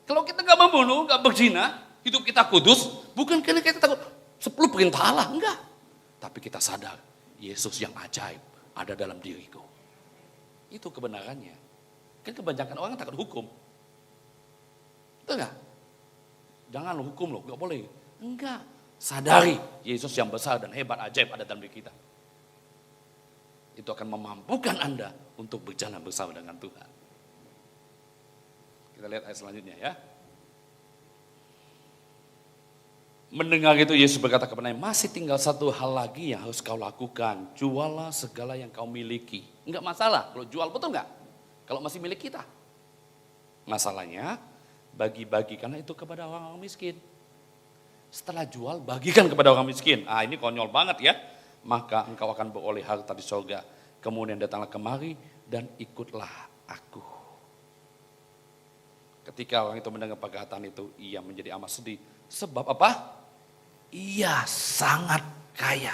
Kalau kita nggak membunuh, nggak berzina, hidup kita kudus, bukan karena kita takut 10 perintah Allah, enggak. Tapi kita sadar, Yesus yang ajaib ada dalam diriku. Itu kebenarannya. Kan kebanyakan orang takut hukum. Betul nggak? Jangan lo hukum lo, nggak boleh. Enggak. Sadari Yesus yang besar dan hebat ajaib ada dalam diri kita. Itu akan memampukan Anda untuk berjalan bersama dengan Tuhan. Kita lihat ayat selanjutnya ya. Mendengar itu Yesus berkata kepadanya, masih tinggal satu hal lagi yang harus kau lakukan. Jualah segala yang kau miliki. Enggak masalah kalau jual, betul enggak? Kalau masih milik kita. Masalahnya bagi-bagikan itu kepada orang-orang miskin. Setelah jual bagikan kepada orang miskin. Ah, ini konyol banget ya. Maka engkau akan beroleh harta di surga. Kemudian datanglah kemari dan ikutlah aku. Ketika orang itu mendengar perkataan itu, ia menjadi amat sedih. Sebab apa? Ia sangat kaya.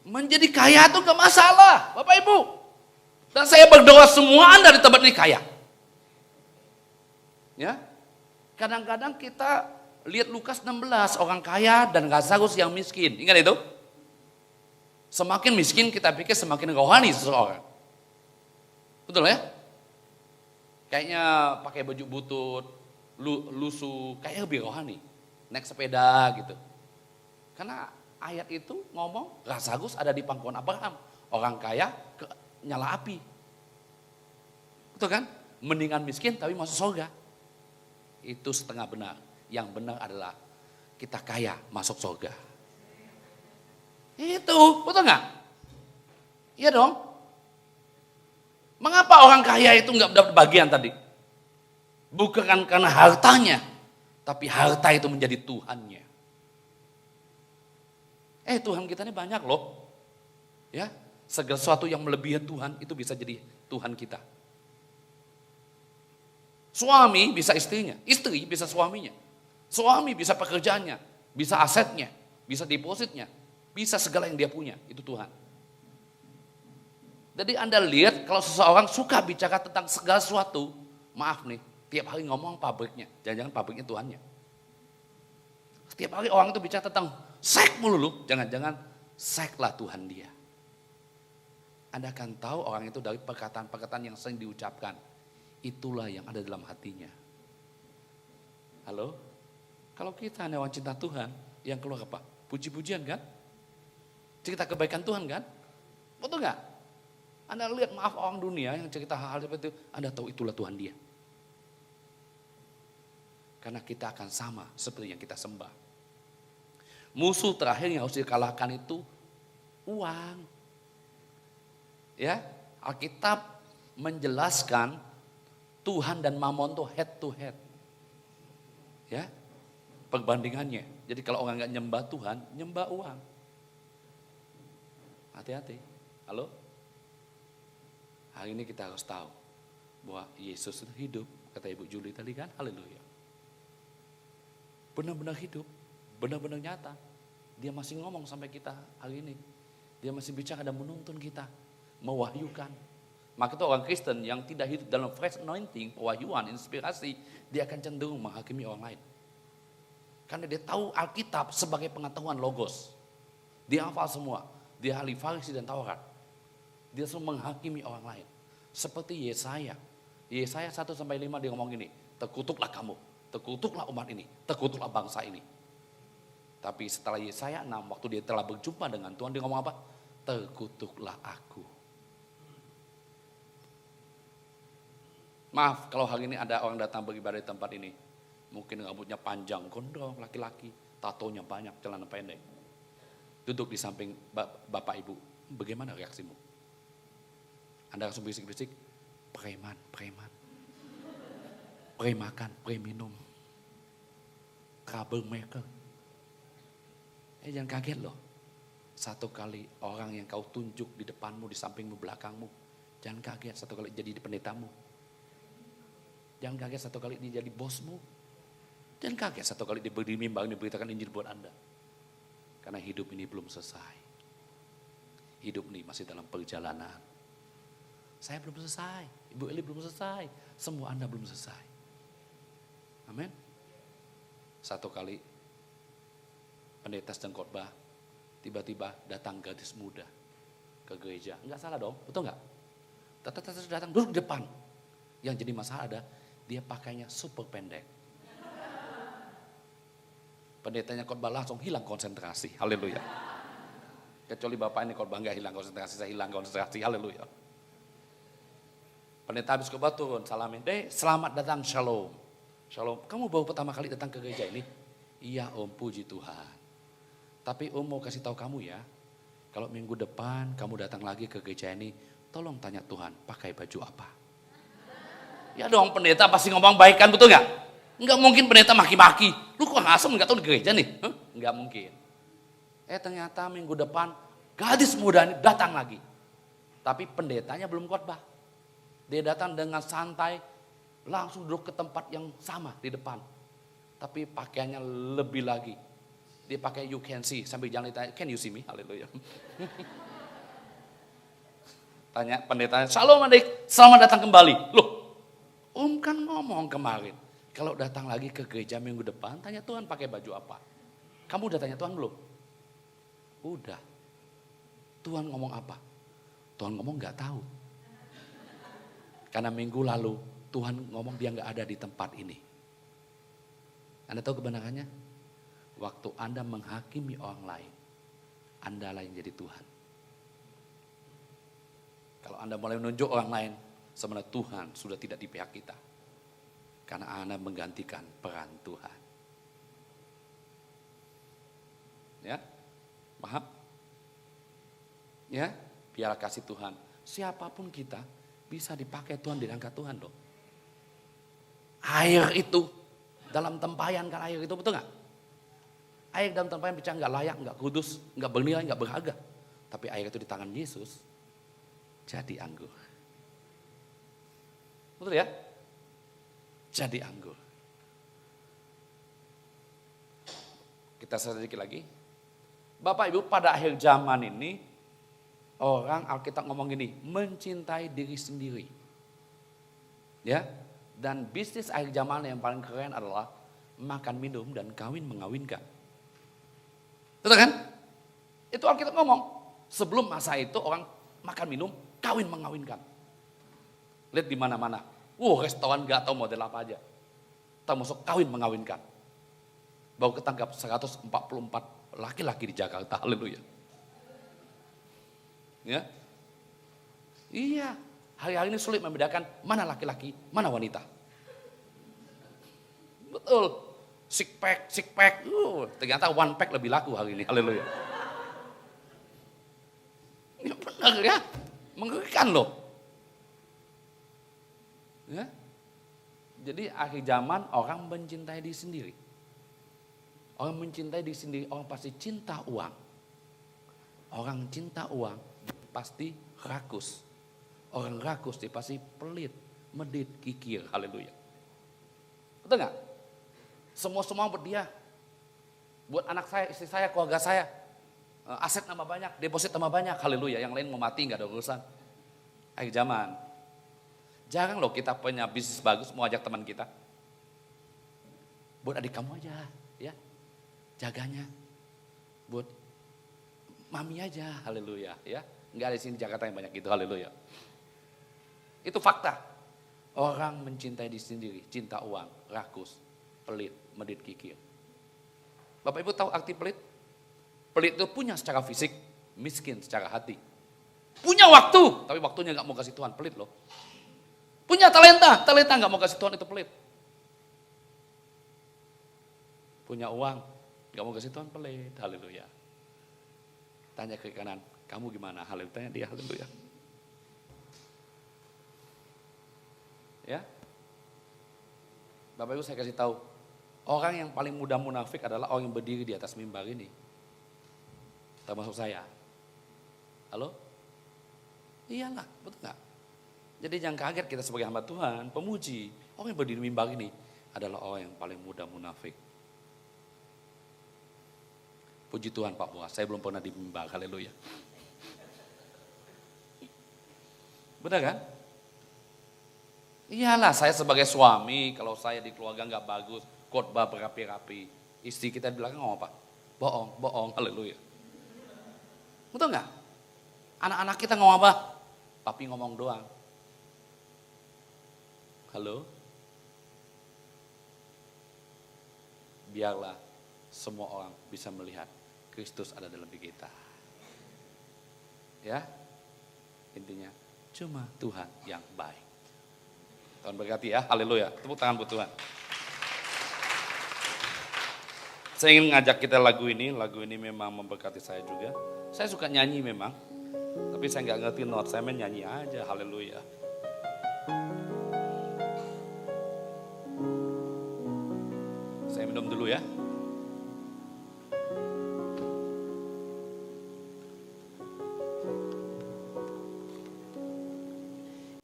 Menjadi kaya itu gak masalah, Bapak Ibu. Dan saya berdoa semua Anda di tempat ini kaya. Ya, kadang-kadang kita lihat Lukas 16, orang kaya dan Lazarus yang miskin. Ingat itu? Semakin miskin kita pikir semakin rohani seseorang. Betul ya? Kayaknya pakai baju butut, lusuh, kayaknya lebih rohani. Naik sepeda gitu. Karena ayat itu ngomong Lazarus ada di pangkuan Abraham. Orang kaya nyala api. Betul kan? Mendingan miskin tapi masuk surga. Itu setengah benar. Yang benar adalah kita kaya masuk surga. Itu, betul nggak? Iya dong. Mengapa orang kaya itu nggak dapat bagian tadi? Bukan karena hartanya, tapi harta itu menjadi Tuhannya. Tuhan kita ini banyak loh. Ya, segala sesuatu yang melebihi Tuhan itu bisa jadi Tuhan kita. Suami bisa istrinya, istri bisa suaminya. Suami bisa pekerjaannya, bisa asetnya, bisa depositnya, bisa segala yang dia punya, itu Tuhan. Jadi Anda lihat kalau seseorang suka bicara tentang segala sesuatu, maaf nih, tiap hari ngomong pabriknya, jangan-jangan pabriknya Tuhannya. Setiap hari orang itu bicara tentang seks melulu, jangan-jangan sekslah Tuhan dia. Anda akan tahu orang itu dari perkataan-perkataan yang sering diucapkan. Itulah yang ada dalam hatinya. Halo? Kalau kita hanya orang cinta Tuhan, yang keluar apa? Puji-pujian kan? Cerita kebaikan Tuhan kan? Betul nggak? Anda lihat maaf orang dunia yang cerita hal-hal seperti itu, Anda tahu itulah Tuhan dia. Karena kita akan sama seperti yang kita sembah. Musuh terakhir yang harus dikalahkan itu uang. Ya, Alkitab menjelaskan Tuhan dan Mamon itu head to head. Ya, perbandingannya. Jadi kalau orang nggak nyembah Tuhan, nyembah uang. Hati-hati. Halo? Hari ini kita harus tahu bahwa Yesus itu hidup, kata Ibu Juli tadi kan, haleluya. Benar-benar hidup, benar-benar nyata. Dia masih ngomong sampai kita hari ini. Dia masih bicara dan menuntun kita, mewahyukan. Maka itu orang Kristen yang tidak hidup dalam fresh anointing, pewahyuan, inspirasi, dia akan cenderung menghakimi orang lain. Karena dia tahu Alkitab sebagai pengetahuan logos. Dia hafal semua, dia ahli Farisi dan Taurat. Dia selalu menghakimi orang lain. Seperti Yesaya. Yesaya 1-5 dia ngomong gini, terkutuklah kamu, terkutuklah umat ini, terkutuklah bangsa ini. Tapi setelah Yesaya 6, waktu dia telah berjumpa dengan Tuhan, dia ngomong apa? Terkutuklah aku. Maaf kalau hari ini ada orang datang beribadah di tempat ini. Mungkin rambutnya panjang, gondrong, laki-laki, tatonya banyak, celana pendek. Duduk di samping bapak ibu, bagaimana reaksimu? Anda langsung berisik-berisik, preman, preman. Pre-makan, pre-minum. Troublemaker. Jangan kaget loh. Satu kali orang yang kau tunjuk di depanmu, di sampingmu, belakangmu. Jangan kaget satu kali jadi pendetamu. Jangan kaget satu kali dia jadi bosmu. Jangan kaget satu kali dia berdiri mimbar diberitakan Injil buat Anda. Karena hidup ini belum selesai. Hidup ini masih dalam perjalanan. Saya belum selesai, Ibu Eli belum selesai. sembuh Anda belum selesai. Amin. Satu kali pendeta sedang khotbah, tiba-tiba datang gadis muda ke gereja. Enggak salah dong, betul enggak? Datang duduk di depan. Yang jadi masalah ada, dia pakainya super pendek. Pendetanya khotbah langsung hilang konsentrasi. Haleluya. Kecuali bapak ini khotbah enggak hilang konsentrasi, saya hilang konsentrasi. Haleluya. Pendeta habis khotbah turun, salamin. Selamat datang, shalom. Shalom, kamu baru pertama kali datang ke gereja ini? Iya om, puji Tuhan. Tapi om mau kasih tahu kamu ya, kalau minggu depan kamu datang lagi ke gereja ini, tolong tanya Tuhan, pakai baju apa? Ya dong, pendeta pasti ngomong baik kan, betul nggak? Nggak mungkin pendeta maki-maki. Lu kok asem nggak tahu di gereja nih? Nggak mungkin. Ternyata minggu depan gadis muda ini datang lagi. Tapi pendetanya belum khotbah. Dia datang dengan santai, langsung duduk ke tempat yang sama di depan. Tapi pakaiannya lebih lagi. Dia pakai you can see, sambil jalan ditanya, can you see me? Haleluya. Tanya pendetanya, shalom adik, selamat datang kembali. Loh, om kan ngomong kemarin, kalau datang lagi ke gereja minggu depan, tanya Tuhan pakai baju apa. Kamu udah tanya Tuhan belum? Udah. Tuhan ngomong apa? Tuhan ngomong gak tahu. Karena minggu lalu Tuhan ngomong dia gak ada di tempat ini. Anda tahu kebenarannya? Waktu Anda menghakimi orang lain, Anda lah yang jadi Tuhan. Kalau Anda mulai menunjuk orang lain, sebenarnya Tuhan sudah tidak di pihak kita. Karena Anda menggantikan peran Tuhan. Ya, paham? Ya, biar kasih Tuhan. Siapapun kita bisa dipakai Tuhan, diangkat Tuhan loh. Air itu dalam tempayan kan air itu, betul nggak? Air dalam tempayan bisa nggak layak, nggak kudus, nggak bernilai, nggak berharga. Tapi air itu di tangan Yesus jadi anggur. Betul ya? Jadi anggur. Kita sedikit lagi. Bapak Ibu, pada akhir zaman ini orang Alkitab ngomong gini, mencintai diri sendiri. Ya, dan bisnis akhir zaman yang paling keren adalah makan minum dan kawin mengawinkan. Betul kan? Itu Alkitab ngomong. Sebelum masa itu orang makan minum, kawin mengawinkan. Lihat di mana-mana. Restoran gak tahu model apa aja. Termasuk kawin mengawinkan. Baru ketangkap 144 laki-laki di Jakarta. Haleluya. Ya. Iya. Hari-hari ini sulit membedakan mana laki-laki, mana wanita. Betul. Six pack. Ternyata one pack lebih laku hari ini. Haleluya. Ya benar ya. Mengerikan loh. Ya. Jadi akhir zaman orang mencintai diri sendiri. Orang mencintai diri sendiri, orang pasti cinta uang. Orang cinta uang pasti rakus. Orang rakus dia pasti pelit, medit, kikir. Haleluya. Betul nggak? Semua buat dia. Buat anak saya, istri saya, keluarga saya. Aset tambah banyak, deposit tambah banyak. Haleluya. Yang lain mau mati nggak ada urusan. Akhir zaman. Jarang loh kita punya bisnis bagus mau ajak teman kita. Buat adik kamu aja, ya. Jaganya. Buat mami aja, haleluya, ya. Enggak ada di sini Jakarta yang banyak gitu, haleluya. Itu fakta. Orang mencintai diri sendiri, cinta uang, rakus, pelit, medit, kikir. Bapak Ibu tahu arti pelit? Pelit itu punya secara fisik, miskin secara hati. Punya waktu, tapi waktunya nggak mau kasih Tuhan, pelit loh. Punya talenta nggak mau kasih Tuhan, itu pelit. Punya uang, nggak mau kasih Tuhan, pelit, haleluya. Tanya ke kanan, kamu gimana? Haleluya, tanya dia, haleluya. Ya, Bapak Ibu saya kasih tahu, orang yang paling mudah munafik adalah orang yang berdiri di atas mimbar ini. Termasuk saya. Halo? Iyalah, betul nggak? Jadi jangan kaget kita sebagai hamba Tuhan, pemuji. Orang yang berdiri di mimbar ini adalah orang yang paling mudah munafik. Puji Tuhan Pak Buas, saya belum pernah di mimbar, haleluya. Benar kan? Iyalah, saya sebagai suami, kalau saya di keluarga nggak bagus, khotbah berapi-rapi, istri kita di belakang ngomong apa? Bohong, bohong, haleluya. Betul nggak? Anak-anak kita ngomong apa? Papi ngomong doang. Halo? Biarlah semua orang bisa melihat Kristus ada dalam diri kita. Ya, intinya cuma Tuhan yang baik. Tuhan berkati ya, haleluya. Tepuk tangan buat Tuhan. Saya ingin ngajak kita lagu ini memang memberkati saya juga. Saya suka nyanyi memang, tapi saya nggak ngerti not, saya main nyanyi aja, haleluya. Saya minum dulu ya.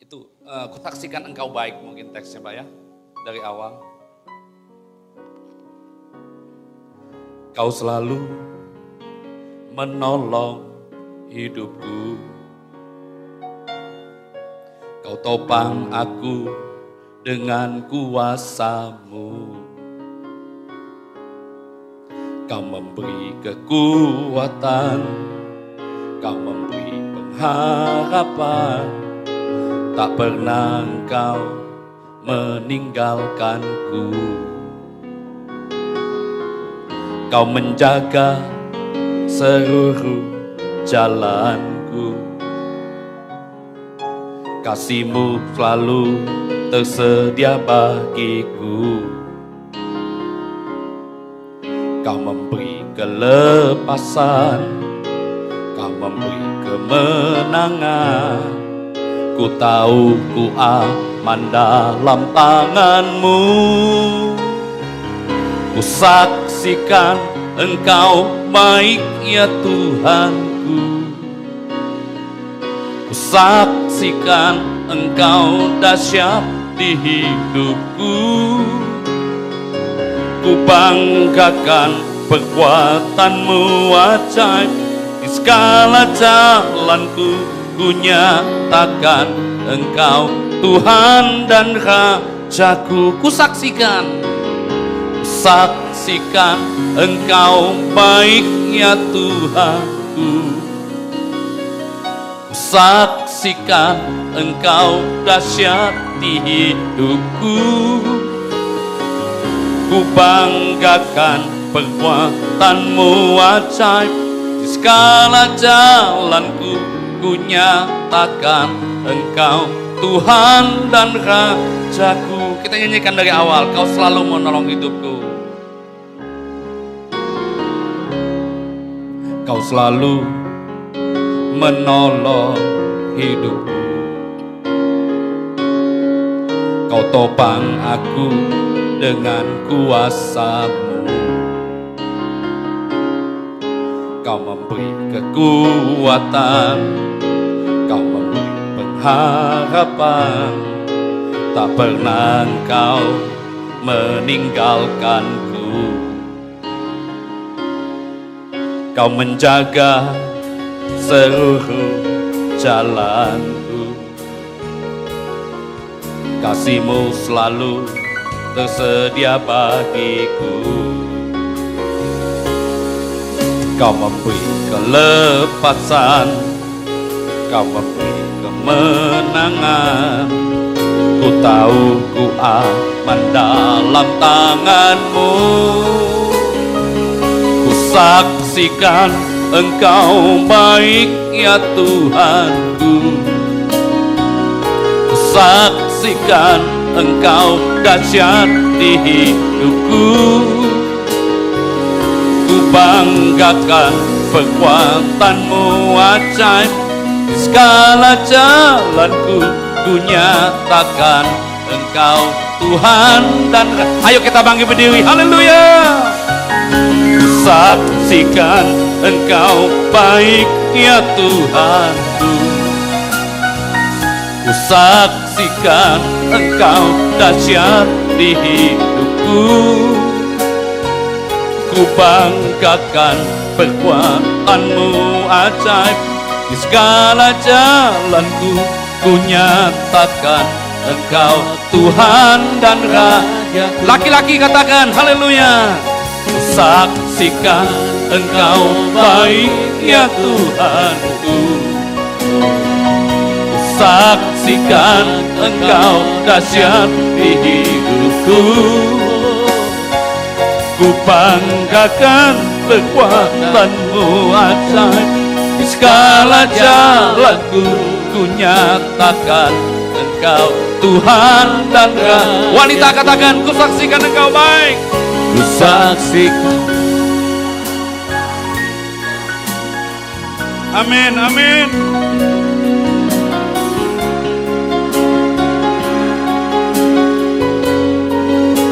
Itu, kusaksikan engkau baik, mungkin teksnya Pak ya, dari awal. Kau selalu menolong hidupku. Kau topang aku dengan kuasa-Mu. Kau memberi kekuatan, Kau memberi pengharapan. Tak pernah Engkau meninggalkanku. Kau menjaga seluruh jalanku. Kasih-Mu selalu tersedia bagiku. Kau memberi kelepasan, Kau memberi kemenangan. Ku tahu ku aman dalam tangan-Mu. Ku saksikan Engkau baik ya Tuhanku. Ku saksikan Engkau dahsyat di hidupku. Ku banggakan perbuatan-Mu ajaib. Di segala jalanku ku nyatakan Engkau Tuhan dan Rajaku. Ku saksikan Engkau baik ya Tuhanku. Ku saksikan Engkau dahsyat di hidupku. Ku banggakan perbuatan-Mu ajaib. Di segala jalanku ku nyatakan Engkau Tuhan dan Rajaku. Kita nyanyikan dari awal. Kau selalu menolong hidupku. Kau selalu menolong hidupku. Kau topang aku dengan kuasa-Mu. Kau memberi kekuatan, Kau memberi pengharapan. Tak pernah Engkau meninggalkanku. Kau menjaga seluruh jalanku. Kasih-Mu selalu tersedia bagiku. Kau memberi kelepasan, Kau memberi kemenangan. Ku tahu ku aman dalam tangan-Mu. Ku saksikan Engkau baik ya Tuhanku. Ku saksikan Engkau dahsyat di hidupku. Ku banggakan perbuatan-Mu ajaib. Di segala jalanku ku nyatakan Engkau Tuhan dan ayo kita bangkit berdiri, haleluya. Ku saksikan Engkau baik ya Tuhanku. Ku saksikan Engkau dahsyat di hidupku. Ku banggakan perbuatan-Mu ajaib. Di segala jalanku ku nyatakan Engkau Tuhan dan Raja. Laki-laki katakan haleluya. Saksikan Engkau baik ya Tuhanku. Saksikan Engkau dahsyat di hidupku. Ku banggakan kekuatan-Mu ajaib. Di segala jalanku ku nyatakan Engkau Tuhan dan Raja. Wanita katakan, ku saksikan Engkau baik. Ku saksikan. Amin, amin.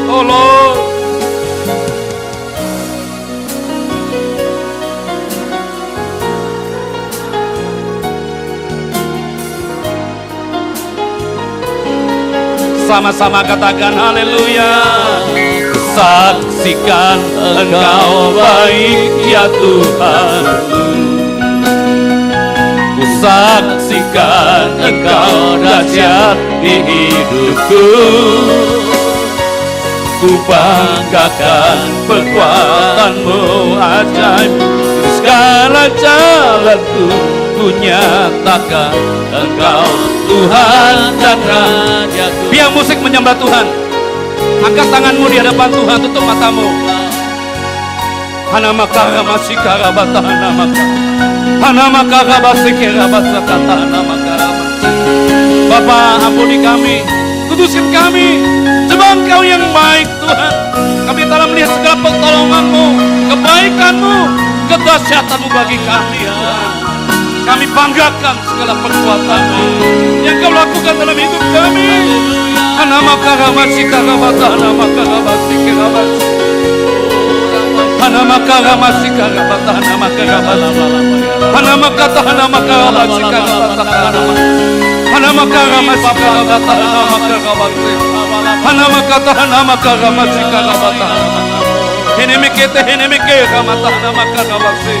Oh Lord. Sama-sama katakan haleluya. Saksikan Engkau baik ya Tuhan. Ku saksikan Engkau dahsyat di hidupku. Ku banggakan kekuatan-Mu ajaib. Di segala jalanku ku nyatakan Engkau Tuhan dan Raja. Biar musik menyembah Tuhan. Angkat tanganmu di hadapan Tuhan, tutup matamu. Hanamakara masikara bata hanamaka. Hanamakara basikara bata kata hanamakara. Bapa, ampuni kami, kudusin kami. Sebab Engkau yang baik Tuhan. Kami telah melihat segala pertolongan-Mu, kebaikan-Mu, kedahsyatan-Mu bagi kami ya Tuhan. Kami banggakan segala perbuatan-Mu yang Kau lakukan dalam hidup kami. Hanamakara masikara bata hanamakara basikara bata. Hanamakara masikara bata hanamakara bata. Hanamakata hanamakara basikara bata. Hanamakara masikara bata hanamakara bata. Hanamakata hanamakara masikara bata. Henemekete henemekera mata hanamakara bata.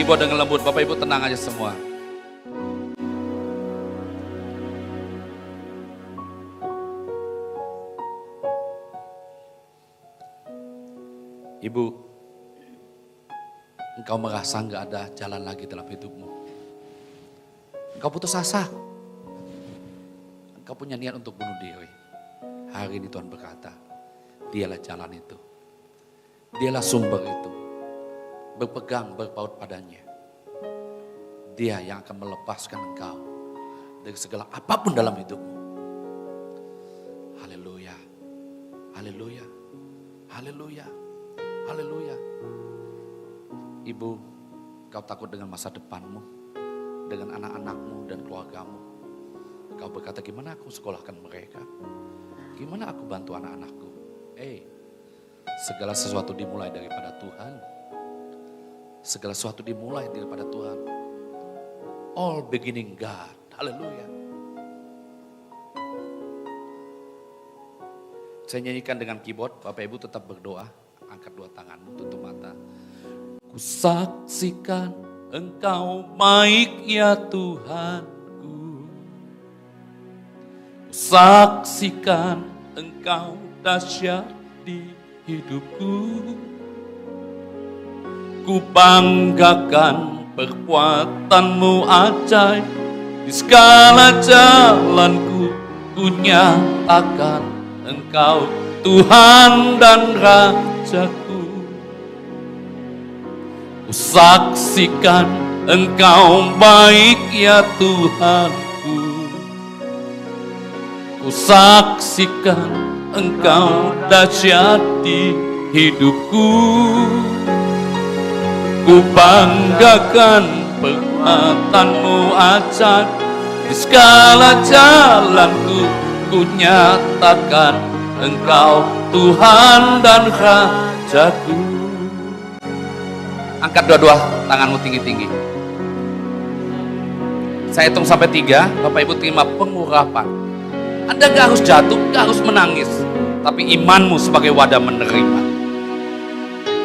Ibu dengan lembut, Bapak Ibu tenang aja semua. Ibu, engkau merasa nggak ada jalan lagi dalam hidupmu. Engkau putus asa. Engkau punya niat untuk bunuh diri. Hari ini Tuhan berkata, Dialah jalan itu. Dialah sumber itu. Berpegang, berpaut padanya. Dia yang akan melepaskan engkau dari segala apapun dalam hidupmu. Haleluya. Haleluya. Haleluya. Haleluya. Ibu, kau takut dengan masa depanmu, dengan anak-anakmu dan keluargamu. Kau berkata, gimana aku sekolahkan mereka? Gimana aku bantu anak-anakku? Segala sesuatu dimulai daripada Tuhan. Segala sesuatu dimulai daripada Tuhan. All beginning God. Haleluya. Saya nyanyikan dengan keyboard, Bapak Ibu tetap berdoa. Angkat dua tanganmu, tutup mata. Ku saksikan Engkau baik ya Tuhanku. Ku saksikan Engkau dahsyat di hidupku. Ku banggakan perbuatan-Mu ajaib. Di segala jalanku ku nyatakan Engkau Tuhan dan Rajaku. Ku saksikan Engkau baik ya Tuhanku. Ku saksikan Engkau dahsyat di hidupku. Ku banggakan perbuatan-Mu ajaib. Di segala jalanku ku nyatakan Engkau Tuhan dan Rajaku. Angkat dua-dua tanganmu tinggi-tinggi. Saya hitung sampai 3, Bapak Ibu terima pengurapan. Anda gak harus jatuh, gak harus menangis. Tapi imanmu sebagai wadah menerima.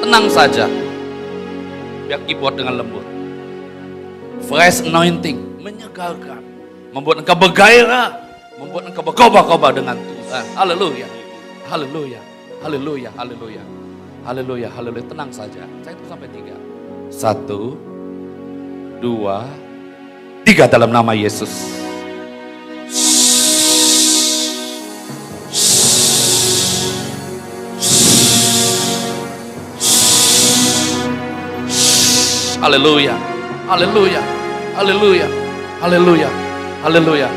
Tenang saja. Biar keyboard dengan lembut. Fresh anointing, menyegarkan, membuat engkau bergairah, membuat engkau berkobar-kobar dengan Tuhan. Haleluya, haleluya, haleluya, haleluya, haleluya, haleluya. Tenang saja, saya itu sampai 3. 1, 2, 3 dalam nama Yesus. Haleluya, haleluya, haleluya, haleluya, haleluya.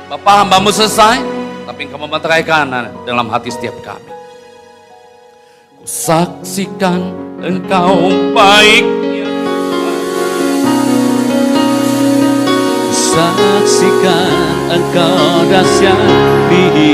Bapak, hambamu selesai, tapi engkau memeteraikan dalam hati setiap kami. Kusaksikan engkau baiknya, saksikan engkau dahsyat di